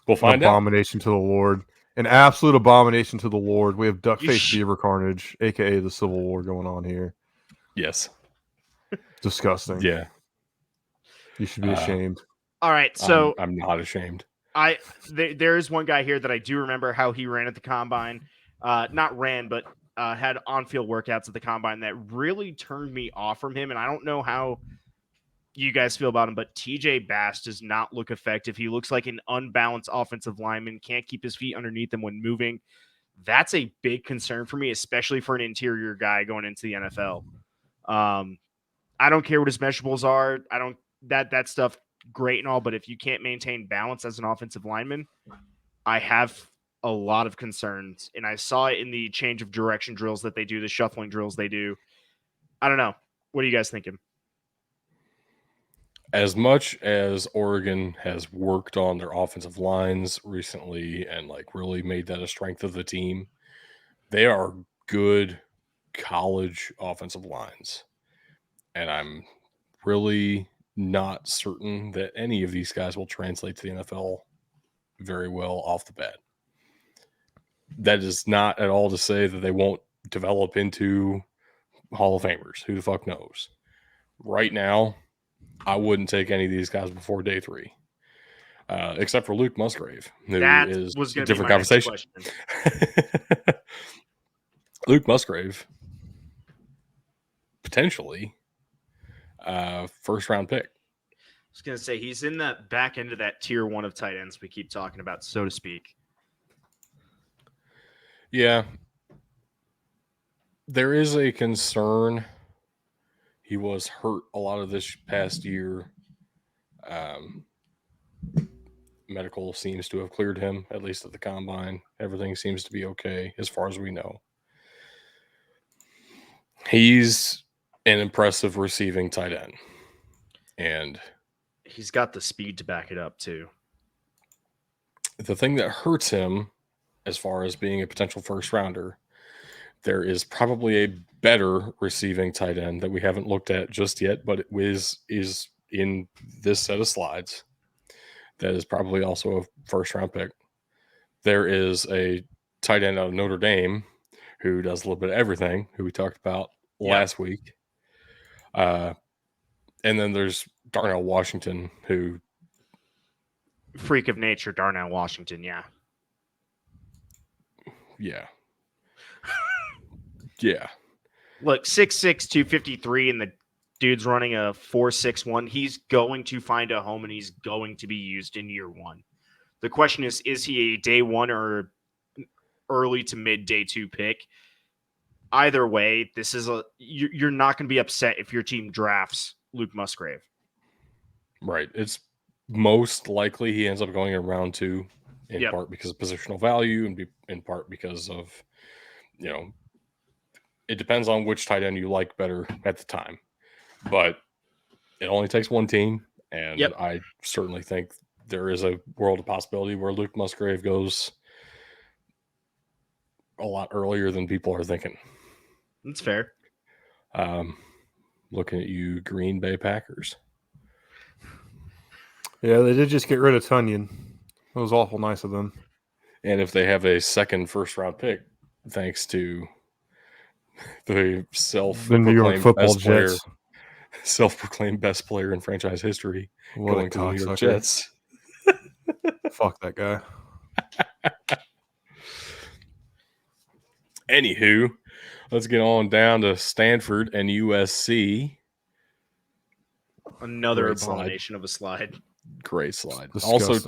we'll An find out. abomination to the Lord. An absolute abomination to the Lord. We have Duckface Yeesh. Beaver Carnage, a.k.a. the Civil War, going on here. Yes. Disgusting. Yeah. You should be ashamed. All right, so I'm not ashamed. There is one guy here that I do remember how he ran at the combine. Not ran, but had on-field workouts at the combine that really turned me off from him. And I don't know how you guys feel about him, but TJ Bass does not look effective. He looks like an unbalanced offensive lineman, can't keep his feet underneath him when moving. That's a big concern for me, especially for an interior guy going into the NFL. I don't care what his measurables are. I don't that stuff great and all, but if you can't maintain balance as an offensive lineman, I have a lot of concerns. And I saw it in the change of direction drills that they do, the shuffling drills they do. I don't know. What are you guys thinking? As much as Oregon has worked on their offensive lines recently and like really made that a strength of the team, they are good college offensive lines. And I'm really not certain that any of these guys will translate to the NFL very well off the bat. That is not at all to say that they won't develop into Hall of Famers. Who the fuck knows? Right now, I wouldn't take any of these guys before day 3, except for Luke Musgrave, who That is was a going to be different my next conversation. question. Luke Musgrave, potentially, first round pick. I was going to say, he's in that back end of that tier 1 of tight ends we keep talking about, so to speak. Yeah. There is a concern. He was hurt a lot of this past year. Medical seems to have cleared him, at least at the combine. Everything seems to be okay as far as we know. He's an impressive receiving tight end. And he's got the speed to back it up, too. The thing that hurts him, as far as being a potential first rounder, there is probably a better receiving tight end that we haven't looked at just yet, but it is in this set of slides. That is probably also a first round pick. There is a tight end out of Notre Dame who does a little bit of everything, who we talked about last week. And then there's Darnell Washington, who... Freak of nature, Darnell Washington, yeah. Yeah. Yeah. Look, 6'6", 253, and the dude's running a 4.61. He's going to find a home, and he's going to be used in year 1. The question is he a day 1 or early to mid day 2 pick? Either way, this is you're not going to be upset if your team drafts Luke Musgrave. Right. It's most likely he ends up going in round 2, in part because of positional value and in part because of, it depends on which tight end you like better at the time. But it only takes one team, and I certainly think there is a world of possibility where Luke Musgrave goes a lot earlier than people are thinking. That's fair. Looking at you, Green Bay Packers. Yeah, they did just get rid of Tunyon. It was awful nice of them. And if they have a second first-round pick, thanks to the New York Football Jets, self-proclaimed best player in franchise history, going to the New York Jets. Fuck that guy. Anywho, let's get on down to Stanford and USC. Another Great slide. abomination of a slide. Great slide. Disgusting. Also,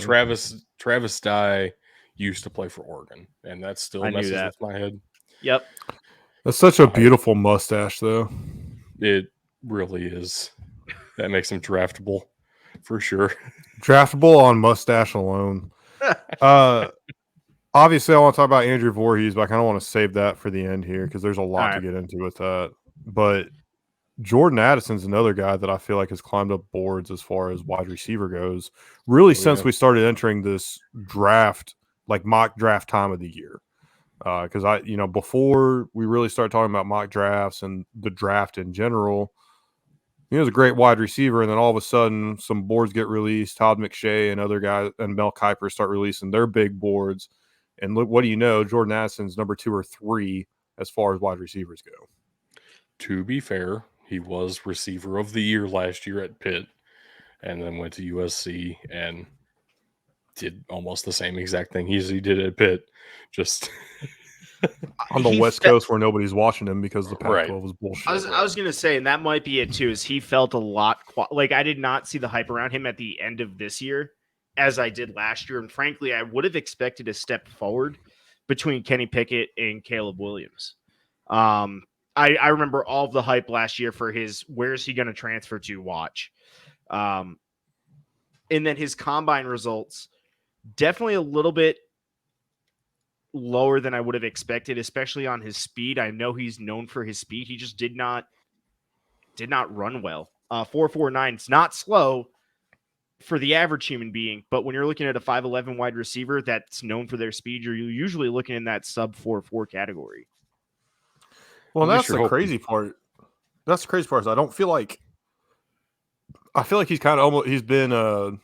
Travis Dye used to play for Oregon, and that still I knew messes that. with my head. Yep. That's such a beautiful mustache, though. It really is. That makes him draftable for sure. Draftable on mustache alone. Obviously, I want to talk about Andrew Voorhees, but I kind of want to save that for the end here because there's a lot to get into with that. But Jordan Addison's another guy that I feel like has climbed up boards as far as wide receiver goes, really since we started entering this draft, like mock draft time of the year. Because before we really started talking about mock drafts and the draft in general, he was a great wide receiver, and then all of a sudden, some boards get released. Todd McShay and other guys and Mel Kiper start releasing their big boards. And look, what do you know? Jordan Addison's number 2 or 3 as far as wide receivers go. To be fair, he was receiver of the year last year at Pitt, and then went to USC and did almost the same exact thing he did at Pitt, just on the West Coast where nobody's watching him because the Pac-12 was bullshit. I was gonna say, and that might be it too. Is he felt a lot like I did not see the hype around him at the end of this year as I did last year, and frankly, I would have expected a step forward between Kenny Pickett and Caleb Williams. I remember all of the hype last year for his where is he going to transfer to watch, and then his combine results definitely a little bit lower than I would have expected, especially on his speed. I know he's known for his speed. He just did not run well. 4.49. It's not slow for the average human being, but when you're looking at a 5'11" wide receiver that's known for their speed, you're usually looking in that sub 4.4 category. Well, that's the crazy part. That's the crazy part. Is I feel like he's kind of he's been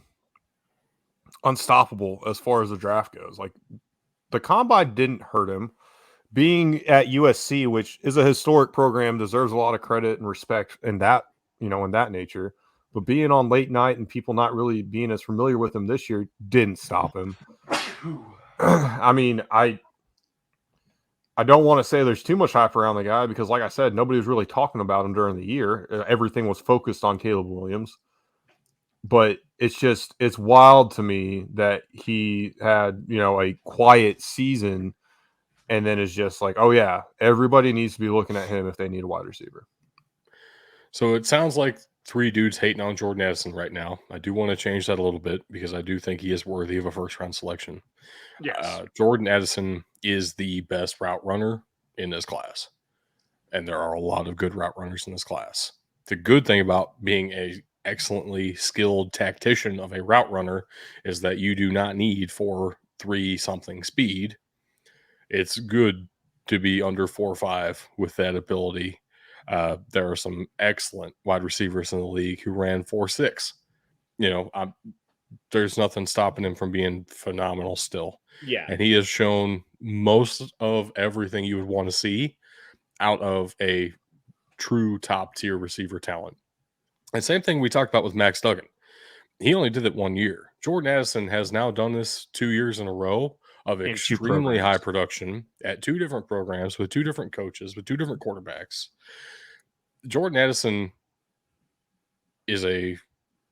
unstoppable as far as the draft goes. Like the combine didn't hurt him. Being at USC, which is a historic program, deserves a lot of credit and respect in that, in that nature. But being on late night and people not really being as familiar with him this year didn't stop him. I mean, I don't want to say there's too much hype around the guy because, like I said, nobody was really talking about him during the year. Everything was focused on Caleb Williams. But it's wild to me that he had, a quiet season and then is just like, oh, yeah, everybody needs to be looking at him if they need a wide receiver. So it sounds like 3 dudes hating on Jordan Addison right now. I do want to change that a little bit because I do think he is worthy of a first-round selection. Yes. Jordan Addison is the best route runner in this class. And there are a lot of good route runners in this class. The good thing about being a excellently skilled tactician of a route runner is that you do not need 4.3 something speed. It's good to be under 4.5 with that ability. There are some excellent wide receivers in the league who ran 4.6. There's nothing stopping him from being phenomenal still. Yeah. And he has shown most of everything you would want to see out of a true top tier receiver talent. And same thing we talked about with Max Duggan. He only did it 1 year. Jordan Addison has now done this 2 years in a row of extremely high production at 2 different programs with 2 different coaches, with 2 different quarterbacks. Jordan Addison is a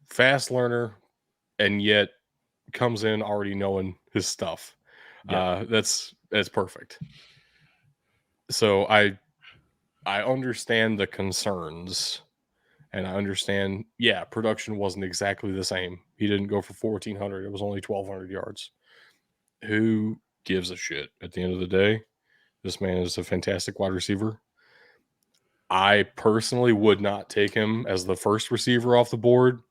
fast learner and yet comes in already knowing his stuff. Yeah. That's perfect. So I understand the concerns. And I understand, production wasn't exactly the same. He didn't go for 1,400. It was only 1,200 yards. Who gives a shit? At the end of the day, this man is a fantastic wide receiver. I personally would not take him as the first receiver off the board.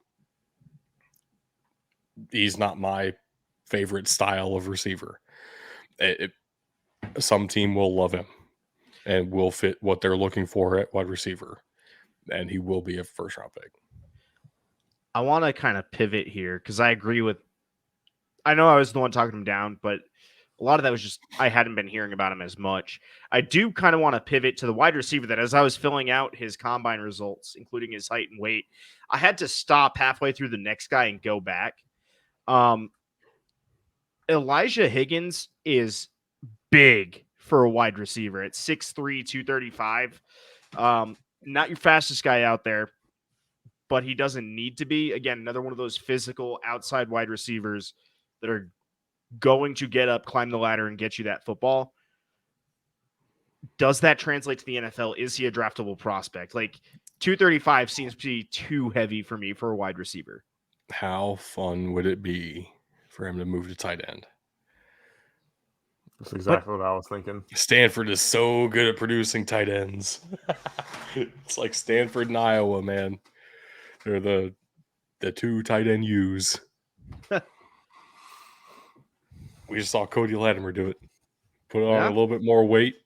He's not my favorite style of receiver. Some team will love him and will fit what they're looking for at wide receiver. And he will be a first-round pick. I want to kind of pivot here because I agree with. I know I was the one talking him down, but a lot of that was just I hadn't been hearing about him as much. I do kind of want to pivot to the wide receiver that as I was filling out his combine results, including his height and weight, I had to stop halfway through the next guy and go back. Elijah Higgins is big for a wide receiver at 6'3", 235. Not your fastest guy out there, but he doesn't need to be. Again, another one of those physical outside wide receivers that are going to get up, climb the ladder, and get you that football. Does that translate to the NFL? Is he a draftable prospect? Like 235 seems to be too heavy for me for a wide receiver. How fun would it be for him to move to tight end? That's exactly what I was thinking. Stanford is so good at producing tight ends. It's like Stanford and Iowa, man. They're the two tight end U's. We just saw Cody Latimer do it. Put on a little bit more weight.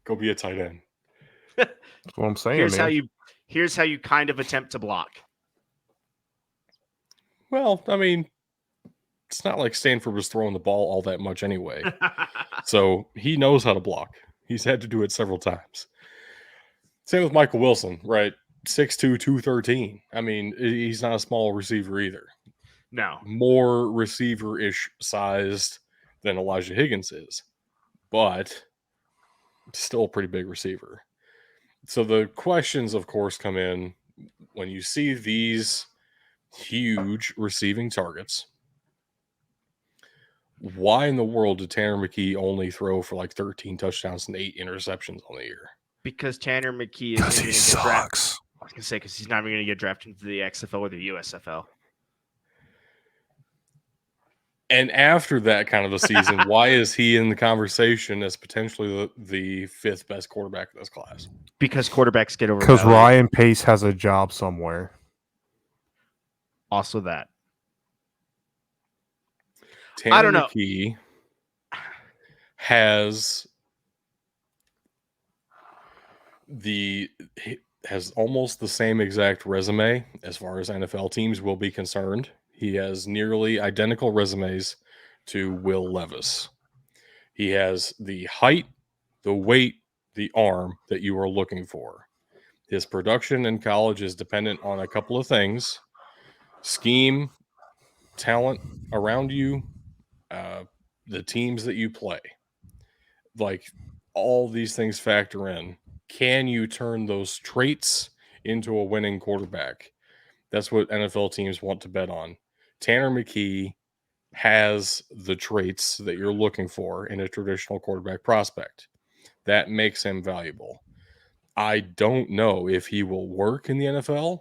Go be a tight end. That's what I'm saying. Here's how you kind of attempt to block. Well, I mean, it's not like Stanford was throwing the ball all that much anyway. So he knows how to block. He's had to do it several times. Same with Michael Wilson, right? 6'2", 213. I mean, he's not a small receiver either. No. More receiver-ish sized than Elijah Higgins is. But still a pretty big receiver. So the questions, of course, come in when you see these huge receiving targets. Why in the world did Tanner McKee only throw for like 13 touchdowns and 8 interceptions on the year? Because Tanner McKee is going to get drafted. I was going to say because he's not even going to get drafted into the XFL or the USFL. And after that kind of a season, why is he in the conversation as potentially the 5th best quarterback in this class? Because quarterbacks get over. Because Ryan Pace has a job somewhere. Also that. Tanner I don't know. McKee has almost the same exact resume as far as NFL teams will be concerned. He has nearly identical resumes to Will Levis. He has the height, the weight, the arm that you are looking for. His production in college is dependent on a couple of things: scheme, talent around you, the teams that you play. Like, all these things factor in. Can you turn those traits into a winning quarterback? That's what NFL teams want to bet on. Tanner McKee has the traits that you're looking for in a traditional quarterback prospect. That makes him valuable. I don't know if he will work in the NFL.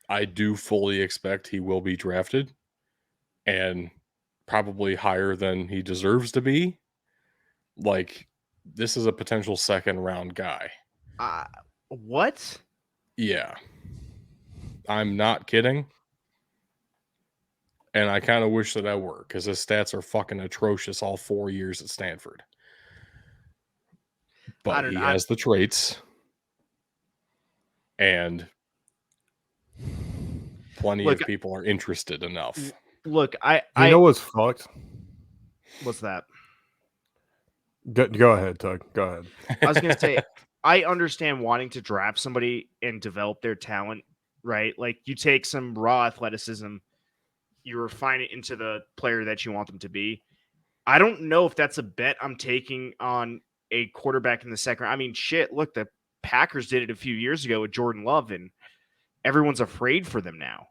I do fully expect he will be drafted and probably higher than he deserves to be. Like, this is a potential 2nd round guy. What? Yeah. I'm not kidding. And I kind of wish that I were, because his stats are fucking atrocious all 4 years at Stanford. But he has the traits. And plenty of people are interested enough. Look, you know what's fucked? What's that? Go ahead, Tug. Go ahead. I was going to say, I understand wanting to draft somebody and develop their talent, right? Like, you take some raw athleticism, you refine it into the player that you want them to be. I don't know if that's a bet I'm taking on a quarterback in the 2nd. I mean, shit, look, the Packers did it a few years ago with Jordan Love, and everyone's afraid for them now.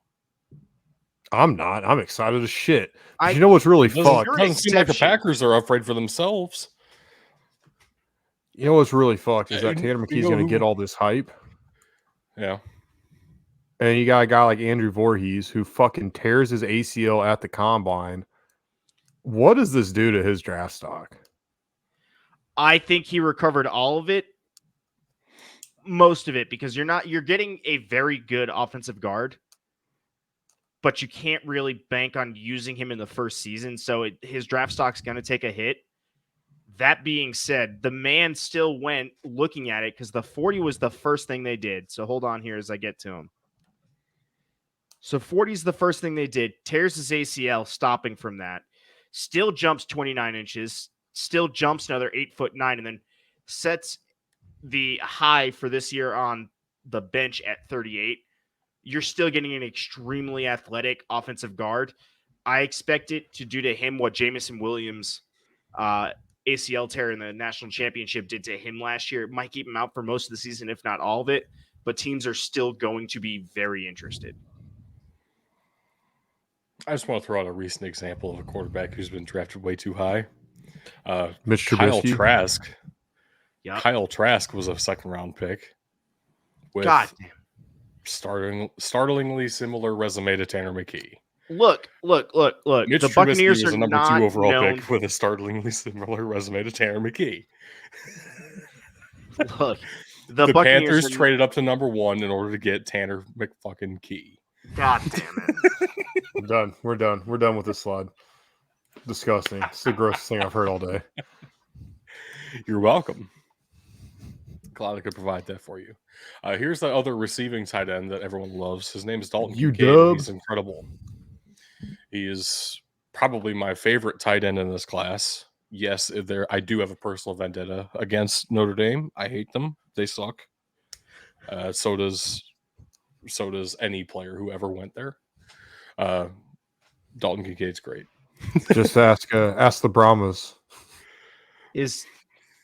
I'm not. I'm excited as shit. You know what's really fucked? It doesn't seem like the Packers are afraid for themselves. You know what's really fucked is that Tanner McKee's going to get all this hype. Yeah. And you got a guy like Andrew Voorhees who fucking tears his ACL at the combine. What does this do to his draft stock? I think he recovered all of it. Most of it, because you're getting a very good offensive guard, but you can't really bank on using him in the first season. So his draft stock's going to take a hit. That being said, the man still went looking at it because the 40 was the first thing they did. So hold on here as I get to him. So 40 is the first thing they did. Tears his ACL, stopping from that. Still jumps 29 inches. Still jumps another 8'9", and then sets the high for this year on the bench at 38. You're still getting an extremely athletic offensive guard. I expect it to do to him what Jamison Williams' ACL tear in the national championship did to him last year. It might keep him out for most of the season, if not all of it. but teams are still going to be very interested. I just want to throw out a recent example of a quarterback who's been drafted way too high. Mitch Kyle Trubisky. Trask. Yep. Kyle Trask was a second-round pick with God damn. startlingly similar resume to Tanner McKee. Look. Mitch The Trubisky Buccaneers was are a number not 2 overall known. pick with a startlingly similar resume to Tanner McKee. Look, the The Buccaneers Panthers traded up to number 1 in order to get Tanner McFucking-Key. God damn it. I'm done. We're done. We're done with this slide. Disgusting. It's the grossest thing I've heard all day. You're welcome. Glad I could provide that for you. Here's the other receiving tight end that everyone loves. His name is Dalton Kincaid. UW. He's incredible. He is probably my favorite tight end in this class. Yes, I do have a personal vendetta against Notre Dame. I hate them. They suck. So does any player who ever went there. Dalton Kincaid's great. Just ask the Brahmas. Is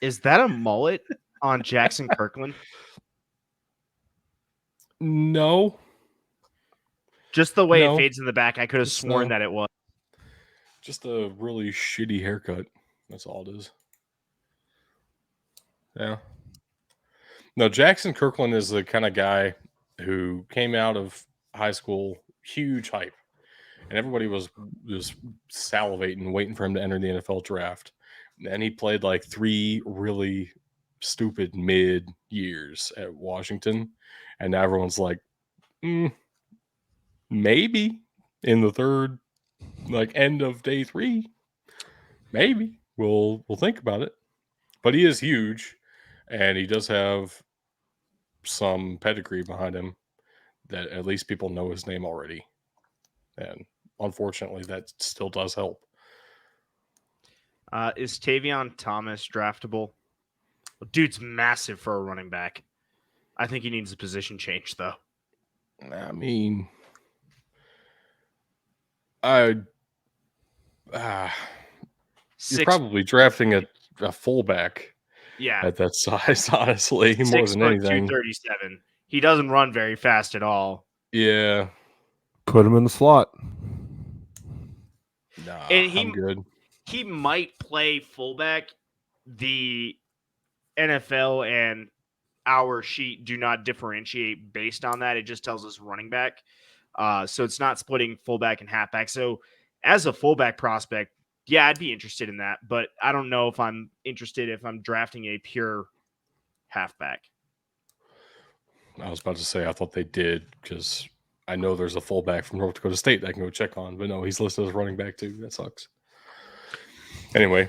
that a mullet on Jackson Kirkland? No. Just the way No. it fades in the back, I could have sworn that it was. Just a really shitty haircut. That's all it is. Yeah. No, Jackson Kirkland is the kind of guy who came out of high school, huge hype. And everybody was just salivating, waiting for him to enter the NFL draft. And he played like 3 really stupid mid years at Washington. And now everyone's like, maybe in the third, like end of day 3, maybe we'll think about it. But he is huge, and he does have some pedigree behind him that at least people know his name already. And unfortunately, that still does help. Is Tavion Thomas draftable? Dude's massive for a running back. I think he needs a position change, though. I mean, you're probably drafting a fullback at that size, honestly, more than anything. 237. He doesn't run very fast at all. Yeah. Put him in the slot. Nah, and I'm good. He might play fullback. The NFL and our sheet do not differentiate based on that. It just tells us running back. So it's not splitting fullback and halfback. So as a fullback prospect, yeah, I'd be interested in that. But I don't know if I'm interested if I'm drafting a pure halfback. I was about to say I thought they did because I know there's a fullback from North Dakota State that I can go check on. But no, he's listed as running back too. That sucks. Anyway,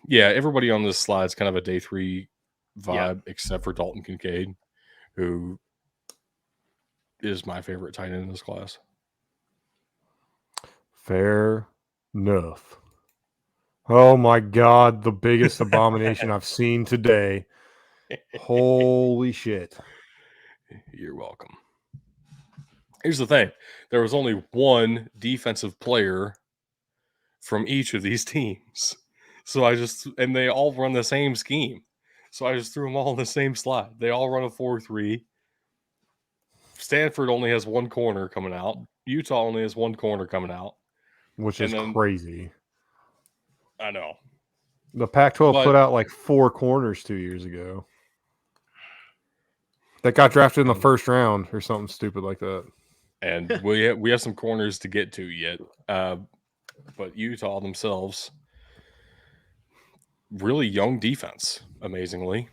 everybody on this slide is kind of a day 3 vibe, except for Dalton Kincaid, who is my favorite tight end in this class. Fair enough. Oh my God, the biggest abomination I've seen today. Holy shit. You're welcome. Here's the thing. There was only one defensive player from each of these teams. So and they all run the same scheme. So I just threw them all in the same slot. They all run a 4-3. Stanford only has 1 corner coming out. Utah only has 1 corner coming out. Which is crazy. I know. The Pac-12 put out like 4 corners 2 years ago. That got drafted in the first round or something stupid like that. And we have some corners to get to yet. But Utah themselves, really young defense, amazingly.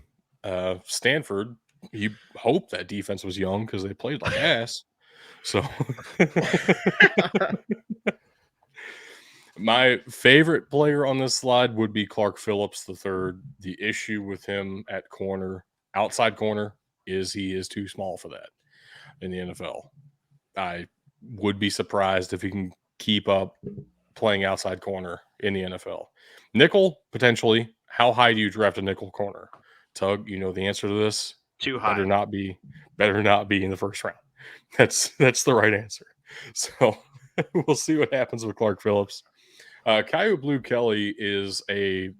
Stanford, you hope that defense was young because they played like ass. So my favorite player on this slide would be Clark Phillips III. The issue with him at corner, outside corner, is he is too small for that in the NFL. I would be surprised if he can keep up playing outside corner in the NFL. Nickel, potentially. How high do you draft a nickel corner? Tug, you know the answer to this? Too high. Better not be in the first round. That's the right answer. So we'll see what happens with Clark Phillips. Kyu Blue Kelly is a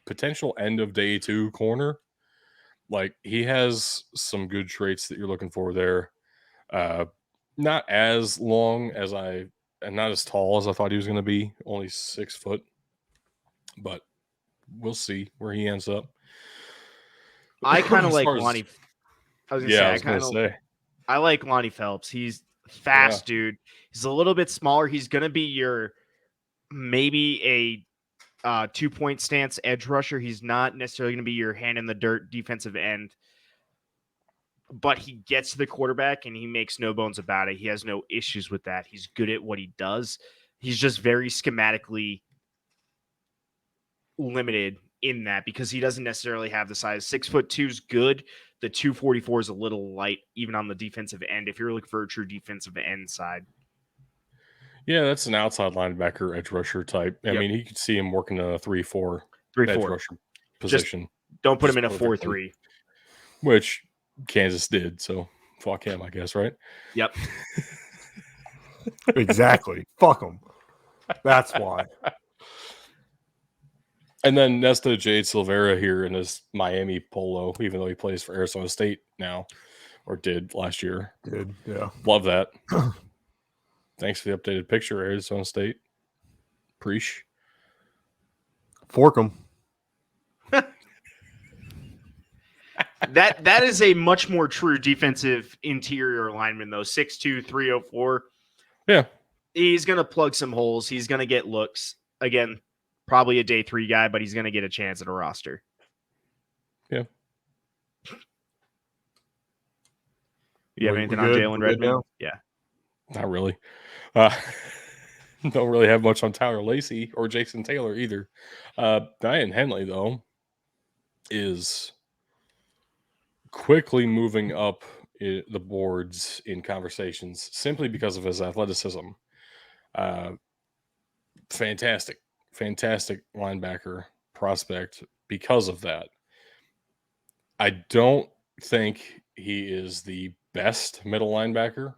potential end of day 2 corner. Like, he has some good traits that you're looking for there. Not as long as and not as tall as I thought he was going to be, only 6 foot, but we'll see where he ends up. I kind of As like far as- Lonnie. I was gonna yeah, say I was going to say, I like Lonnie Phelps. He's fast, dude. He's a little bit smaller. He's gonna be your maybe a 2-point stance edge rusher. He's not necessarily gonna be your hand in the dirt defensive end, but he gets to the quarterback and he makes no bones about it. He has no issues with that. He's good at what he does. He's just very schematically limited in that because he doesn't necessarily have the size. 6'2" is good. The 244 is a little light, even on the defensive end. If you're looking for a true defensive end side, yeah, that's an outside linebacker, edge rusher type. I mean, he could see him working in a 3-4 edge 3-4. rusher position. Don't put him in a perfectly. 4-3. Which Kansas did, so fuck him, I guess, right? Yep. Exactly. Fuck him. That's why. And then Nesta Jade Silvera here in his Miami polo, even though he plays for Arizona State now, or did last year. Did, yeah. Love that. Thanks for the updated picture, Arizona State. Preach. Fork him. That is a much more true defensive interior lineman, though. 6'2", 304. Yeah. He's going to plug some holes. He's going to get looks. Again, probably a day 3 guy, but he's going to get a chance at a roster. Yeah. You have anything on Jalen Redmond? Yeah. Not really. Don't really have much on Tyler Lacey or Jason Taylor either. Diane Henley, though, is quickly moving up the boards in conversations simply because of his athleticism. Fantastic linebacker prospect because of that. I don't think he is the best middle linebacker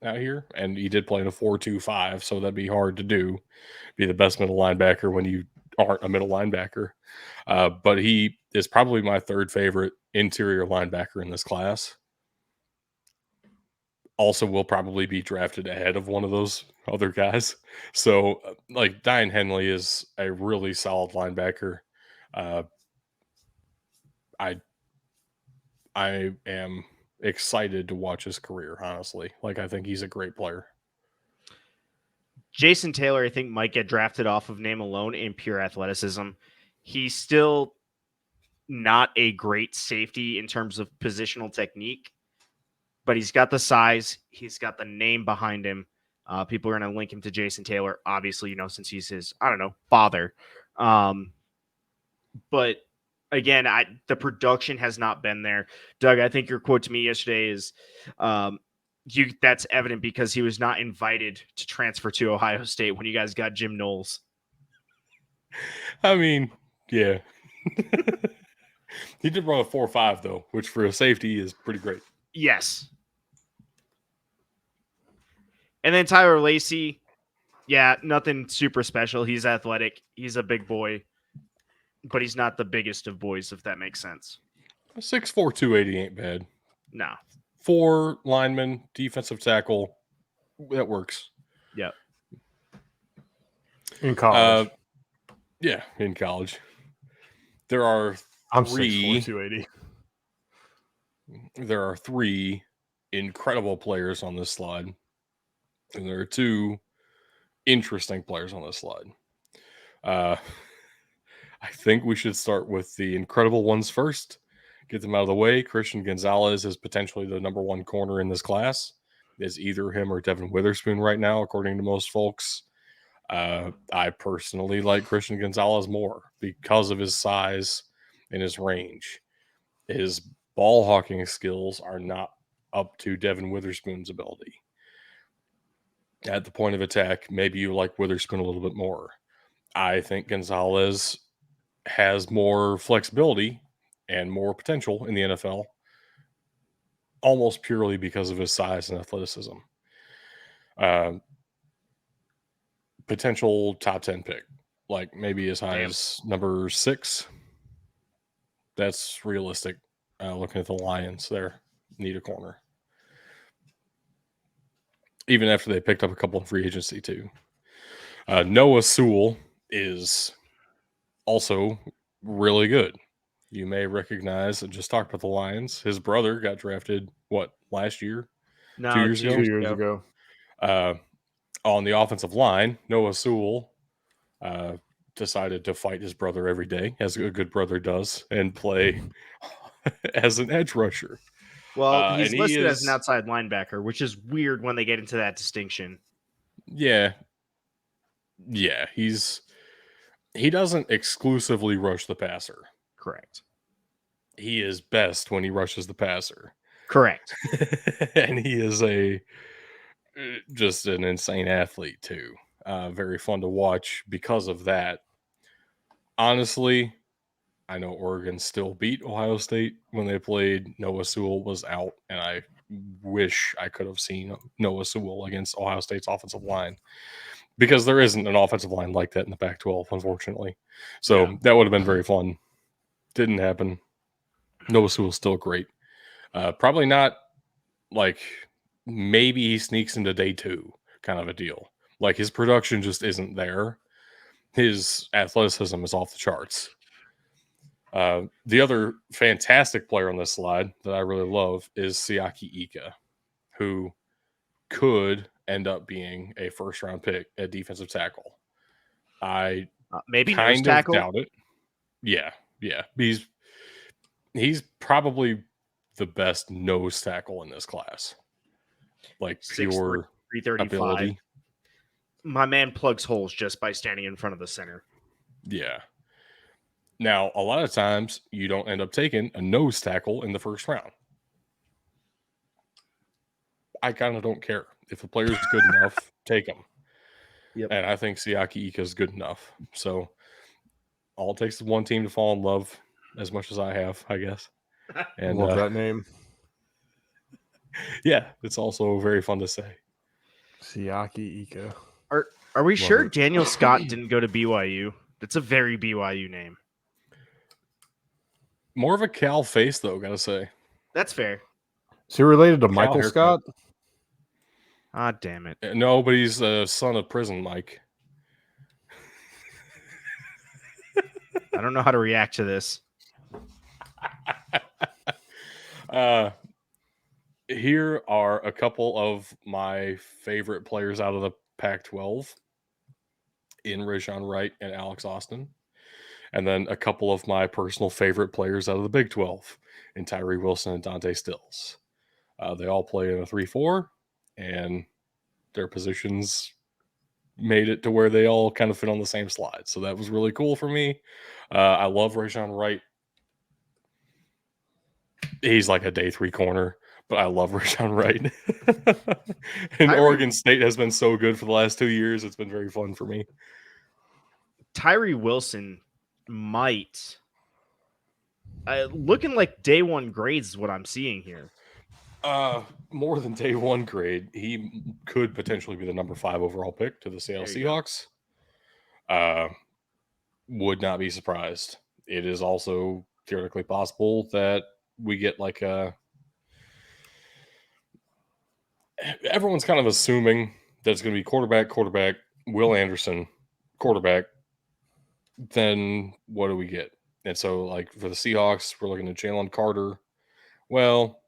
out here, and he did play in a 4-2-5, so that'd be hard to do, be the best middle linebacker when you aren't a middle linebacker. But he is probably my 3rd favorite interior linebacker in this class. Also will probably be drafted ahead of one of those other guys. So, like, Diane Henley is a really solid linebacker. I am excited to watch his career, honestly. Like, I think he's a great player. Jason Taylor, I think, might get drafted off of name alone in pure athleticism. He's still not a great safety in terms of positional technique, but he's got the size. He's got the name behind him. People are going to link him to Jason Taylor, obviously, since he's his, father. But again, the production has not been there. Doug, I think your quote to me yesterday is that's evident because he was not invited to transfer to Ohio State when you guys got Jim Knowles. I mean, yeah. He did run a 4.5 though, which for a safety is pretty great. Yes. And then Tyler Lacey, yeah, nothing super special. He's athletic. He's a big boy, but he's not the biggest of boys, if that makes sense. 6'4", 280 ain't bad. No. 4 linemen, defensive tackle, that works. Yep. In college. Yeah, in college. There are I'm 3. 6'4", 280. There are 3 incredible players on this slide, and there are 2 interesting players on this slide. I think we should start with the incredible ones first. Get them out of the way. Christian Gonzalez is potentially the number 1 corner in this class. It's either him or Devin Witherspoon right now, according to most folks. I personally like Christian Gonzalez more because of his size and his range. His ball hawking skills are not up to Devin Witherspoon's ability. At the point of attack, maybe you like Witherspoon a little bit more. I think Gonzalez has more flexibility and more potential in the NFL, almost purely because of his size and athleticism. Potential top 10 pick, like maybe as high as number 6. That's realistic. Looking at the Lions, they need a corner. Even after they picked up a couple in free agency too. Noah Sewell is also really good. You may recognize, I just talked about the Lions. His brother got drafted, last year? No, 2 years ago? 2 years ago. On the offensive line, Noah Sewell decided to fight his brother every day, as a good brother does, and play as an edge rusher. Well, he's and listed as an outside linebacker, which is weird when they get into that distinction. Yeah. He doesn't exclusively rush the passer. Correct. He is best when he rushes the passer. Correct. And he is just an insane athlete too. Very fun to watch because of that. Honestly, I know Oregon still beat Ohio State when they played. Noah Sewell was out, and I wish I could have seen Noah Sewell against Ohio State's offensive line, because there isn't an offensive line like that in the Pac-12, unfortunately. So that would have been very fun. Didn't happen. Noah Sewell's still great. Probably not like maybe he sneaks into day 2 kind of a deal. Like his production just isn't there. His athleticism is off the charts. The other fantastic player on this slide that I really love is Siaki Ika, who could end up being a first-round pick at defensive tackle. I maybe kind nose of tackle. doubt it. Yeah. He's probably the best nose tackle in this class. Like 6'3", pure 335. ability. My man plugs holes just by standing in front of the center. Yeah. Now, a lot of times you don't end up taking a nose tackle in the first round. I kind of don't care. If a player's good enough, take him. Yep. And I think Siaki Ika is good enough. So all it takes is one team to fall in love as much as I have, I guess. And love that name. Yeah, it's also very fun to say. Siaki Ika. Are we Love sure it. Daniel Scott didn't go to BYU? That's a very BYU name. More of a Cal face, though, gotta say. That's fair. Is he related to Cal Michael haircut. Scott? Ah, damn it. No, but he's a son of prison Mike. I don't know how to react to this. Here are a couple of my favorite players out of the Pac-12 in Rajon Wright and Alex Austin. And then a couple of my personal favorite players out of the Big 12 in Tyree Wilson and Dante Stills. They all play in a 3-4, and their positions made it to where they all kind of fit on the same slide. So that was really cool for me. I love Rajon Wright. He's like a day 3 corner, but I love Rajon Wright. And Oregon State has been so good for the last 2 years. It's been very fun for me. Tyree Wilson might looking like day 1 grades is what I'm seeing here. More than day 1 grade. He could potentially be the number 5 overall pick to the Seattle Seahawks. Would not be surprised. It is also theoretically possible that we get like everyone's kind of assuming that it's going to be quarterback, Will Anderson, quarterback. Then what do we get? And so, like, for the Seahawks, we're looking at Jalen Carter. Well,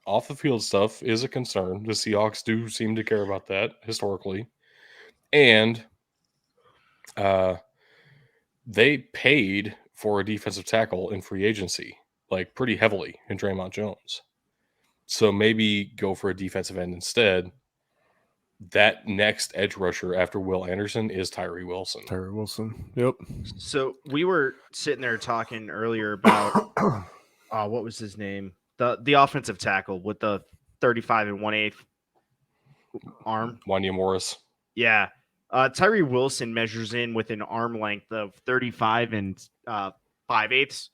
off the field stuff is a concern. The Seahawks do seem to care about that historically. And they paid for a defensive tackle in free agency, like pretty heavily in Draymond Jones. So maybe go for a defensive end instead. That next edge rusher after Will Anderson is Tyree Wilson. Tyree Wilson. Yep. So we were sitting there talking earlier about what was his name? The offensive tackle with the 35 1/8 arm. Wanya Morris. Yeah. Tyree Wilson measures in with an arm length of 35 5/8.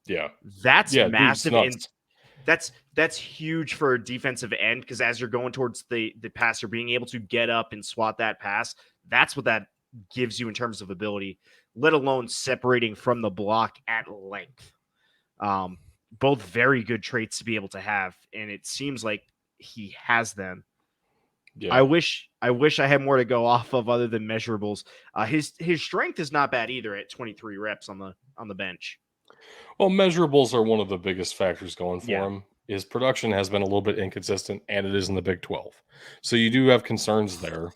Yeah. That's massive. And nuts. that's huge for a defensive end, because as you're going towards the passer, being able to get up and swat that pass, that's what that gives you in terms of ability, let alone separating from the block at length. both very good traits to be able to have, and it seems like he has them. Yeah. I wish I had more to go off of other than measurables. His strength is not bad either at 23 reps on the bench. Well, measurables are one of the biggest factors going for Yeah. him. His production has been a little bit inconsistent, and it is in the Big 12. So you do have concerns there.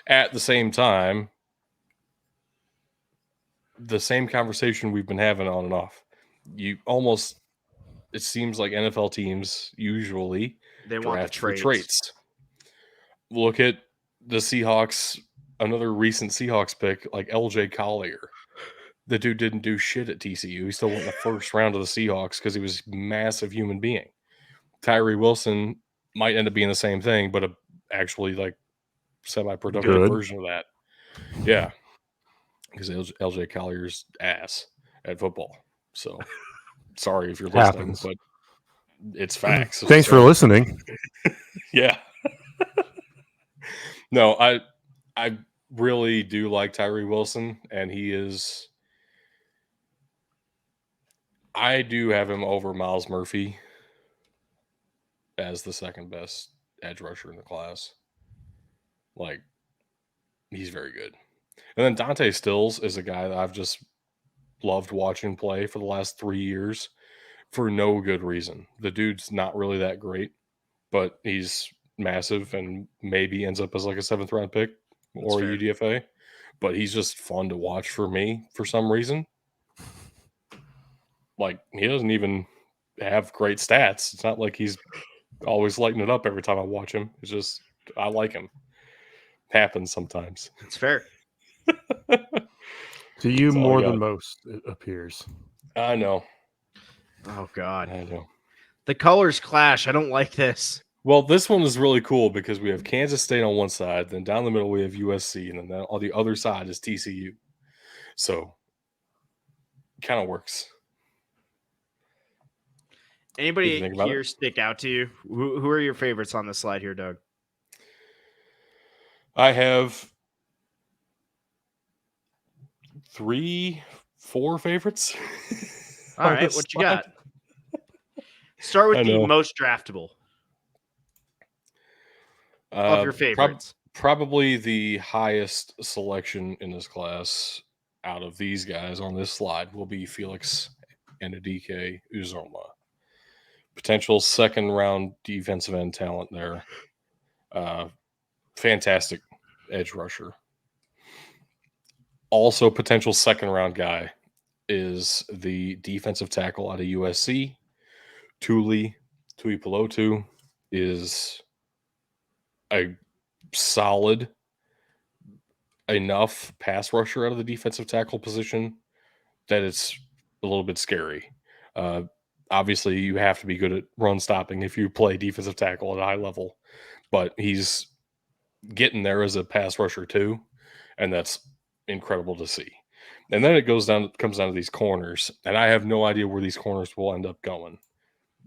At the same time, the same conversation we've been having on and off. It seems like NFL teams usually They want the draft for traits. traits. Look at the Seahawks, another recent Seahawks pick, like LJ Collier. The dude didn't do shit at TCU. He still went in the first round of the Seahawks because he was a massive human being. Tyree Wilson might end up being the same thing, but actually like semi-productive Good. version of that. Yeah. Because LJ Collier's ass at football. So sorry if you're listening, Happens. but it's facts. Thanks for listening. Yeah. No, I really do like Tyree Wilson, and I do have him over Miles Murphy as the second best edge rusher in the class. Like, he's very good. And then Dante Stills is a guy that I've just loved watching play for the last 3 years for no good reason. The dude's not really that great, but he's massive and maybe ends up as like a 7th round pick or a fair. UDFA. But he's just fun to watch for me for some reason. Like, he doesn't even have great stats. It's not like he's always lighting it up every time I watch him. It's just, I like him. Happens sometimes. It's fair. To you That's all more I got. than most, it appears. I know. Oh God. I know. The colors clash. I don't like this. Well, this one is really cool because we have Kansas State on one side, then down the middle we have USC, and then on the other side is TCU. So, kind of works. Anybody think about here it? stick out to you? Who are your favorites on this slide here, Doug? I have 3, 4 favorites. All on right, this what you slide. got? Start I with the know. most draftable of your favorites. Probably the highest selection in this class out of these guys on this slide will be Felix Anudike Uzoma. Potential second round defensive end talent there. Fantastic edge rusher. Also, potential second round guy is the defensive tackle out of USC. Tuli Tuipulotu is a solid enough pass rusher out of the defensive tackle position that it's a little bit scary. Obviously, you have to be good at run stopping if you play defensive tackle at a high level, but he's getting there as a pass rusher too, and that's incredible to see. And then it comes down to these corners, and I have no idea where these corners will end up going.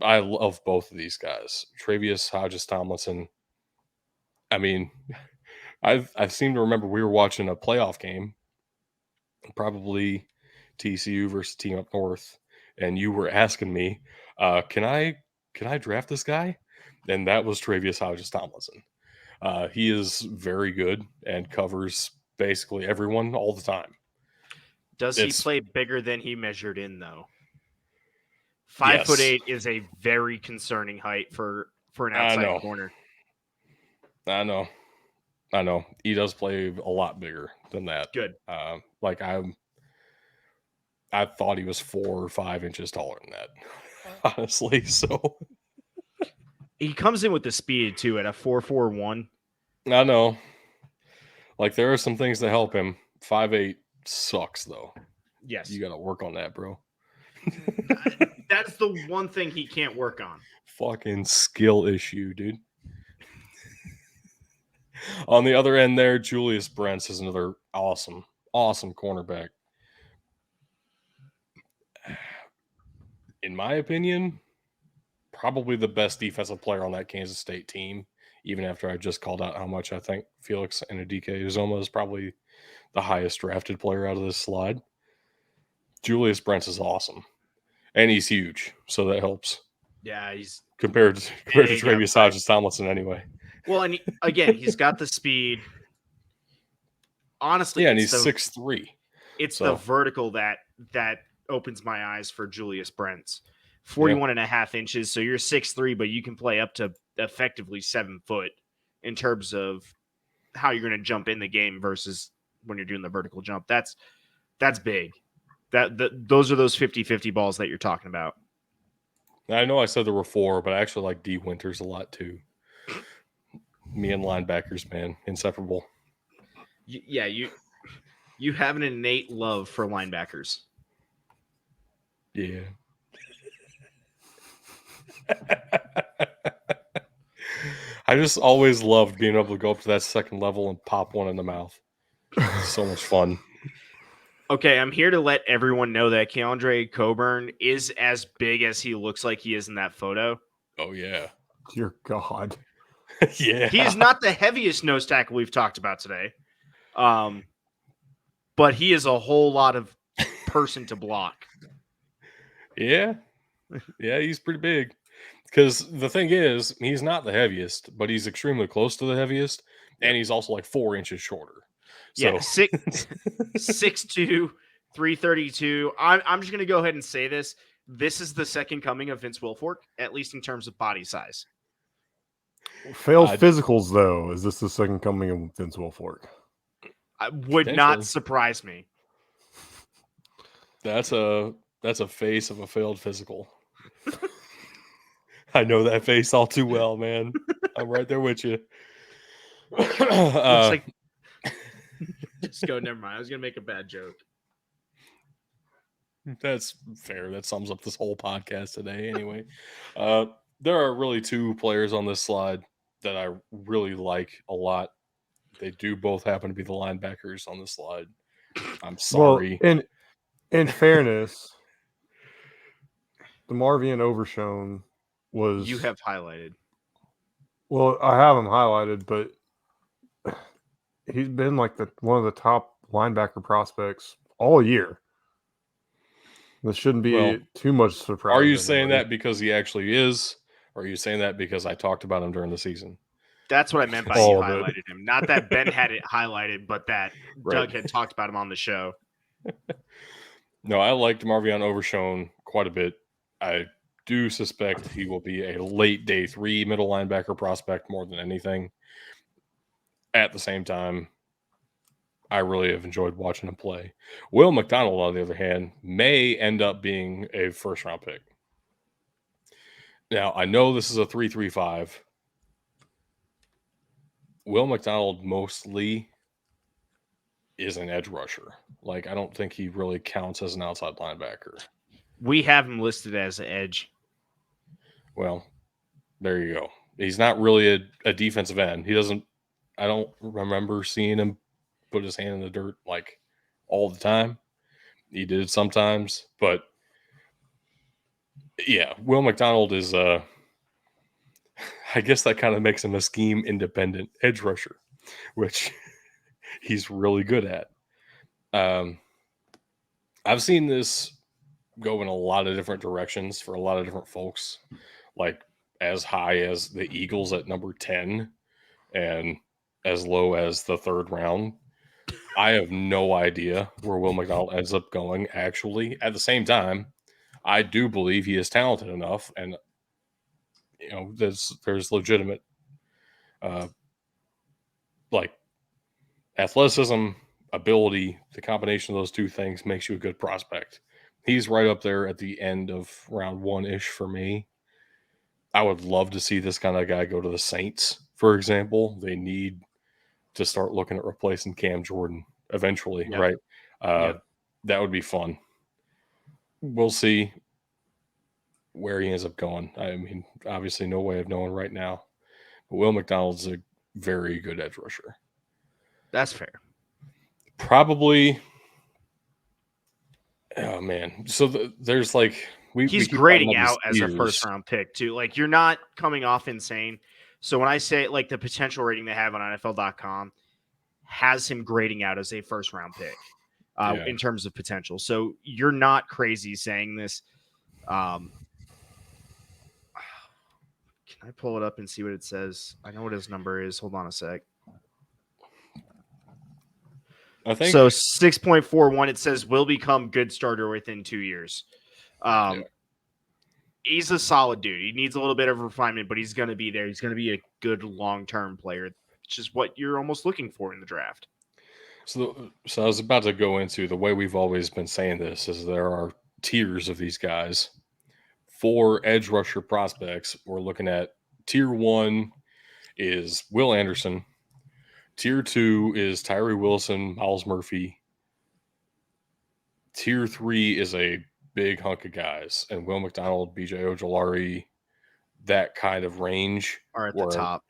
I love both of these guys. Travius Hodges-Tomlinson. I mean, I seem to remember we were watching a playoff game, probably TCU versus Team Up North, and you were asking me, can I draft this guy? And that was Travius Hodges-Tomlinson. He is very good and covers basically everyone all the time. Does he play bigger than he measured in, though? 5'8" Yes. is a very concerning height for an outside corner. I know. He does play a lot bigger than that. Good. Like I thought he was 4 or 5 inches taller than that, honestly. So he comes in with the speed too at a 4.41. I know. Like, there are some things that help him. 5'8" sucks, though. Yes. You got to work on that, bro. That's the one thing he can't work on. Fucking skill issue, dude. On the other end there, Julius Brents is another awesome cornerback. In my opinion, probably the best defensive player on that Kansas State team, even after I just called out how much I think Felix Anudike Uzoma is probably the highest drafted player out of this slide. Julius Brents is awesome. And he's huge, so that helps. Yeah, he's compared to Travius Hodges Tomlinson anyway. Well, and again, he's got the speed. Honestly, yeah, and he's 6'3". It's the vertical that opens my eyes for Julius Brents. 41.5 inches, so you're 6'3", but you can play up to effectively 7 foot in terms of how you're going to jump in the game versus when you're doing the vertical jump. That's big. Those are those 50-50 balls that you're talking about. I know I said there were 4, but I actually like D. Winters a lot too. Me and linebackers, man, inseparable. Yeah, you have an innate love for linebackers. Yeah. I just always loved being able to go up to that second level and pop one in the mouth. It's so much fun. Okay, I'm here to let everyone know that Keandre Coburn is as big as he looks like he is in that photo. Oh, yeah. Dear God. Yeah. He is not the heaviest nose tackle we've talked about today. But he is a whole lot of person to block. Yeah. Yeah, he's pretty big. Because the thing is, he's not the heaviest, but he's extremely close to the heaviest, and he's also like 4 inches shorter. So. Yeah, 6'2", 332. I'm just going to go ahead and say this. This is the second coming of Vince Wilfork, at least in terms of body size. Failed physicals, though. Is this the second coming of Vince Wilfork? Would not surprise me. That's a face of a failed physical. I know that face all too well, man. I'm right there with you. Just go. Never mind. I was gonna make a bad joke. That's fair. That sums up this whole podcast today. Anyway, there are really 2 players on this slide that I really like a lot. They do both happen to be the linebackers on this slide. I'm sorry. Well, in fairness, the Marvian Overshone was... You have highlighted. Well, I have him highlighted, but he's been like one of the top linebacker prospects all year. This shouldn't be too much surprise. Are you saying that because he actually is, or are you saying that because I talked about him during the season? That's what I meant by you highlighted him. Not that Ben had it highlighted, but that Doug had talked about him on the show. No, I liked Marvion Overshone quite a bit. I do suspect he will be a late day 3 middle linebacker prospect more than anything. At the same time, I really have enjoyed watching him play. Will McDonald, on the other hand, may end up being a first-round pick. Now, I know this is a 3-3-5. Will McDonald mostly is an edge rusher. Like, I don't think he really counts as an outside linebacker. We have him listed as an edge. Well, there you go. He's not really a defensive end. I don't remember seeing him put his hand in the dirt like all the time. He did sometimes, but yeah, Will McDonald is I guess that kind of makes him a scheme independent edge rusher, which he's really good at. I've seen this go in a lot of different directions for a lot of different folks, like as high as the Eagles at number 10 and as low as the 3rd round. I have no idea where Will McDonald ends up going, actually. At the same time, I do believe he is talented enough, and there's legitimate like athleticism, ability. The combination of those 2 things makes you a good prospect. He's right up there at the end of round 1-ish for me. I would love to see this kind of guy go to the Saints, for example. They need to start looking at replacing Cam Jordan eventually, right? That would be fun. We'll see where he ends up going. I mean, obviously no way of knowing right now. But Will McDonald's a very good edge rusher. That's fair. Probably. Oh, man. So there's like... He's grading out as a first-round pick, too. Like, you're not coming off insane. So when I say, like, the potential rating they have on NFL.com has him grading out as a first-round pick in terms of potential. So you're not crazy saying this. Can I pull it up and see what it says? I know what his number is. Hold on a sec. I think So 6.41, it says will become good starter within 2 years. Yeah. He's a solid dude. He needs a little bit of refinement, but he's going to be there. He's going to be a good long-term player, which is what you're almost looking for in the draft. So I was about to go into the way we've always been saying this is there are tiers of these guys. For edge rusher prospects, we're looking at tier 1 is Will Anderson. Tier 2 is Tyree Wilson, Miles Murphy. Tier 3 is a big hunk of guys, and Will McDonald, BJ Ojolari, that kind of range Are at the top.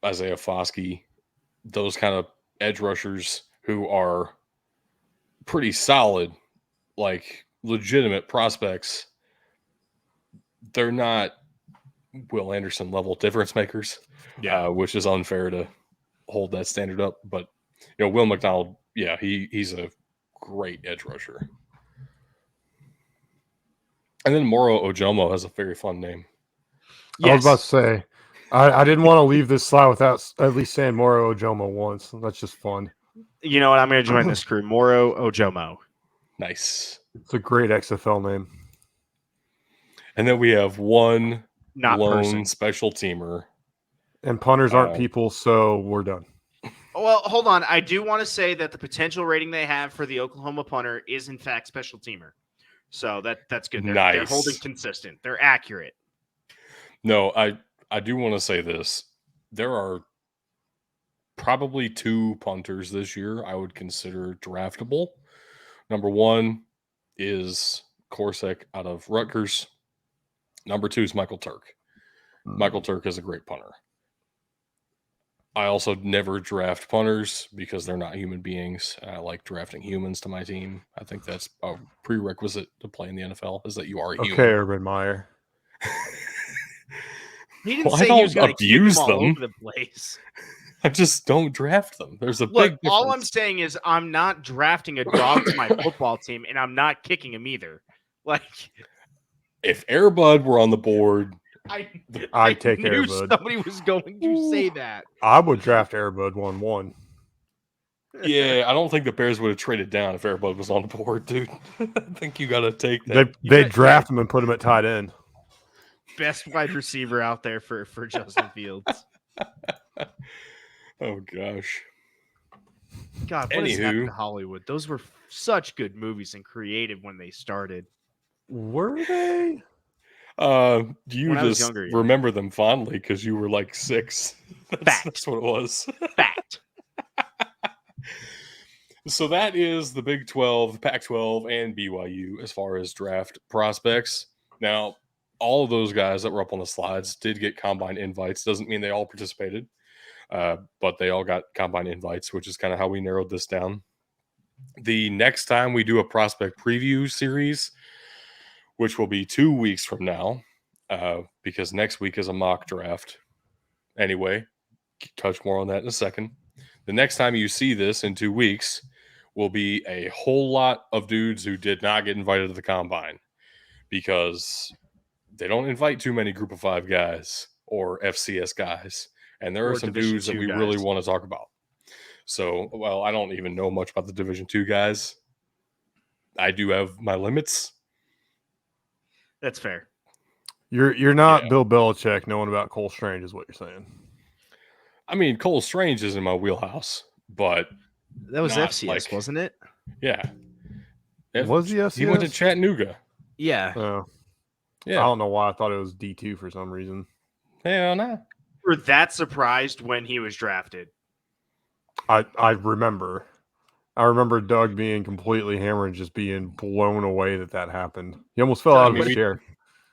Isaiah Foskey, those kind of edge rushers who are pretty solid, like legitimate prospects. They're not Will Anderson level difference makers, which is unfair to hold that standard up. But Will McDonald, he's a great edge rusher. And then Moro Ojomo has a very fun name. Yes. I was about to say, I didn't want to leave this slide without at least saying Moro Ojomo once. That's just fun. You know what? I'm going to join this crew. Moro Ojomo. Nice. It's a great XFL name. And then we have one Not lone person. special teamer. And punters aren't people, so we're done. Well, hold on. I do want to say that the potential rating they have for the Oklahoma punter is, in fact, special teamer. So that's good. They're holding consistent. They're accurate. No, I do want to say this. There are probably 2 punters this year I would consider draftable. Number 1 is Korsak out of Rutgers. Number 2 is Michael Turk. Michael Turk is a great punter. I also never draft punters because they're not human beings. I like drafting humans to my team. I think that's a prerequisite to play in the NFL is that you are a human. Okay, Urban Meyer. He didn't say he was going to abuse them all over the place. I just don't draft them. There's a big difference. All I'm saying is I'm not drafting a dog to my football team, and I'm not kicking him either. Like, if Airbud were on the board, I'd take Airbud. Somebody was going to say that. I would draft Airbud 1-1. Yeah, I don't think the Bears would have traded down if Airbud was on the board, dude. I think you got to take that. They draft him and put him at tight end. Best wide receiver out there for Justin Fields. Oh, gosh. God, what has happened to Hollywood? Those were such good movies and creative when they started. Were they? You just remember them fondly because you were like 6. That's what it was. Fact. So that is the Big 12, Pac-12, and BYU as far as draft prospects. Now, all of those guys that were up on the slides did get combine invites. Doesn't mean they all participated, but they all got combine invites, which is kind of how we narrowed this down. The next time we do a prospect preview series, which will be 2 weeks from now, because next week is a mock draft. Anyway, touch more on that in a second. The next time you see this in 2 weeks will be a whole lot of dudes who did not get invited to the combine because they don't invite too many group of 5 guys or FCS guys. And there are some dudes that we really want to talk about. So, I don't even know much about the Division II guys. I do have my limits. That's fair. You're not Bill Belichick knowing about Cole Strange is what you're saying. I mean, Cole Strange is in my wheelhouse, but that was FCS, wasn't it? Yeah. Was he FCS? He went to Chattanooga. Yeah. Yeah. I don't know why I thought it was D2 for some reason. Hell no. We were that surprised when he was drafted. I remember. I remember Doug being completely hammered and just being blown away that happened. He almost fell out of his chair.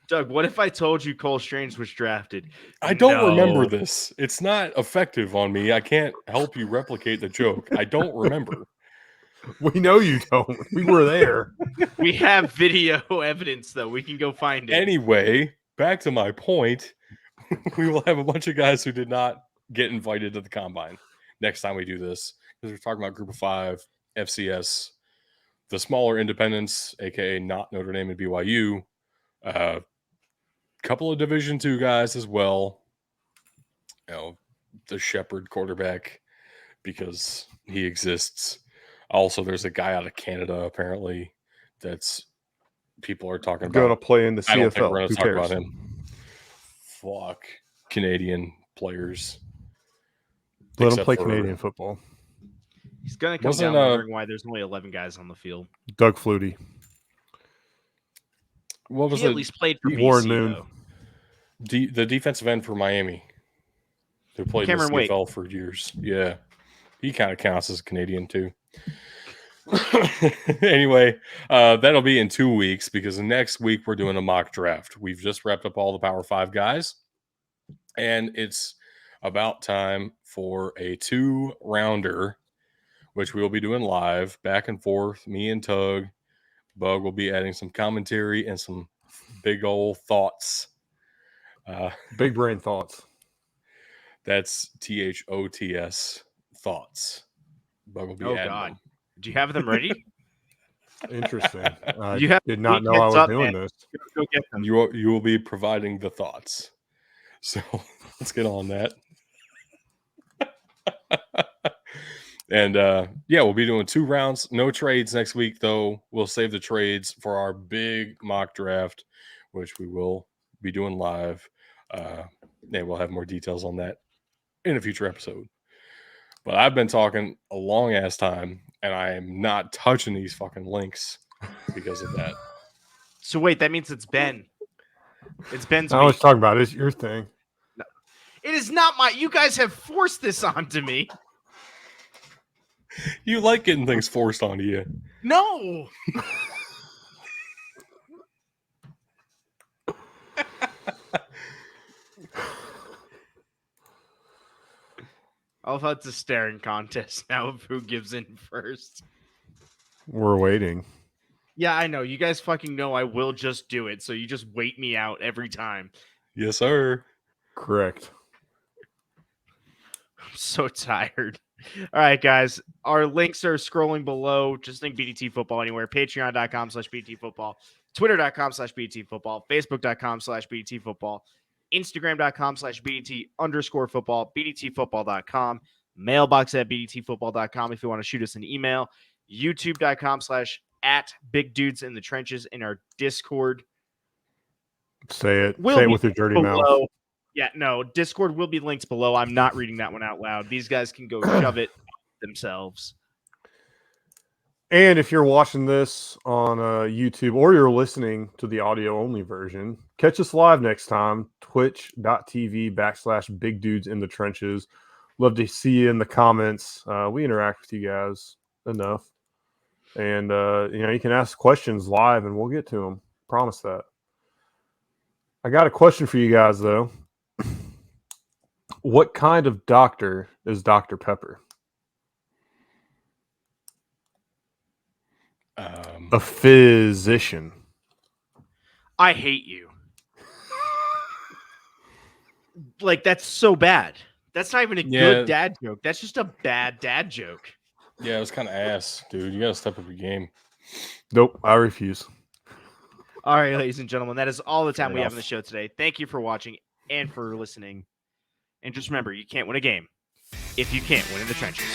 Doug, what if I told you Cole Strange was drafted? I don't remember this. It's not effective on me. I can't help you replicate the joke. I don't remember. We know you don't. We were there. We have video evidence, though. We can go find it. Anyway, back to my point. We will have a bunch of guys who did not get invited to the combine next time we do this. Because we're talking about group of 5, FCS, the smaller independents, aka not Notre Dame and BYU, couple of Division II guys as well. The Shepherd quarterback, because he exists. Also, there's a guy out of Canada apparently that's people are talking about. Going to play in the CFL. I don't think we're going to Who talk cares? about him. Fuck Canadian players. Let him play Canadian football. He's going to come down wondering why there's only 11 guys on the field. Doug Flutie. What was he at least played for Warren BC, Moon. though. The defensive end for Miami, who played in the CFL for years. Yeah, he kind of counts as a Canadian too. Anyway, that'll be in 2 weeks because next week we're doing a mock draft. We've just wrapped up all the Power 5 guys, and it's about time for a 2-rounder, which we will be doing live, back and forth. Me and Tug. Bug will be adding some commentary and some big old thoughts. Big brain thoughts. That's THOTS thoughts. Bug will be adding them. Do you have them ready? Interesting. I did not know I was doing this. Go get them. You will be providing the thoughts. So let's get on that. And we'll be doing 2 rounds. No trades next week, though. We'll save the trades for our big mock draft, which we will be doing live. And we'll have more details on that in a future episode. But I've been talking a long ass time, and I am not touching these fucking links because of that. So wait, that means it's Ben. It's Ben's. I was talking about it. It's your thing. No, it is not my. You guys have forced this onto me. You like getting things forced onto you. No. I love how it's a staring contest now of who gives in first. We're waiting. Yeah, I know. You guys fucking know I will just do it, so you just wait me out every time. Yes, sir. Correct. I'm so tired. All right, guys. Our links are scrolling below. Just think BDT Football anywhere. Patreon.com/BDT Football. Twitter.com/BDT Football. Facebook.com/BDT Football. Instagram.com/BDT_football. BDTfootball.com. Mailbox at BDTfootball.com if you want to shoot us an email. YouTube.com/@BigDudesInTheTrenches in our Discord. Say it. Say it with your dirty mouth. Yeah, no, Discord will be linked below. I'm not reading that one out loud. These guys can go shove it themselves. And if you're watching this on YouTube or you're listening to the audio only version, catch us live next time. Twitch.tv/BigDudesInTheTrenches. Love to see you in the comments. We interact with you guys enough. And, you can ask questions live and we'll get to them. Promise that. I got a question for you guys, though. What kind of doctor is Dr. Pepper? A physician. I hate you. Like, that's so bad. That's not even a good dad joke. That's just a bad dad joke. Yeah, it was kind of ass, dude. You got to step up your game. Nope, I refuse. All right, ladies and gentlemen, that is all the time we have on the show today. Thank you for watching and for listening. And just remember, you can't win a game if you can't win in the trenches.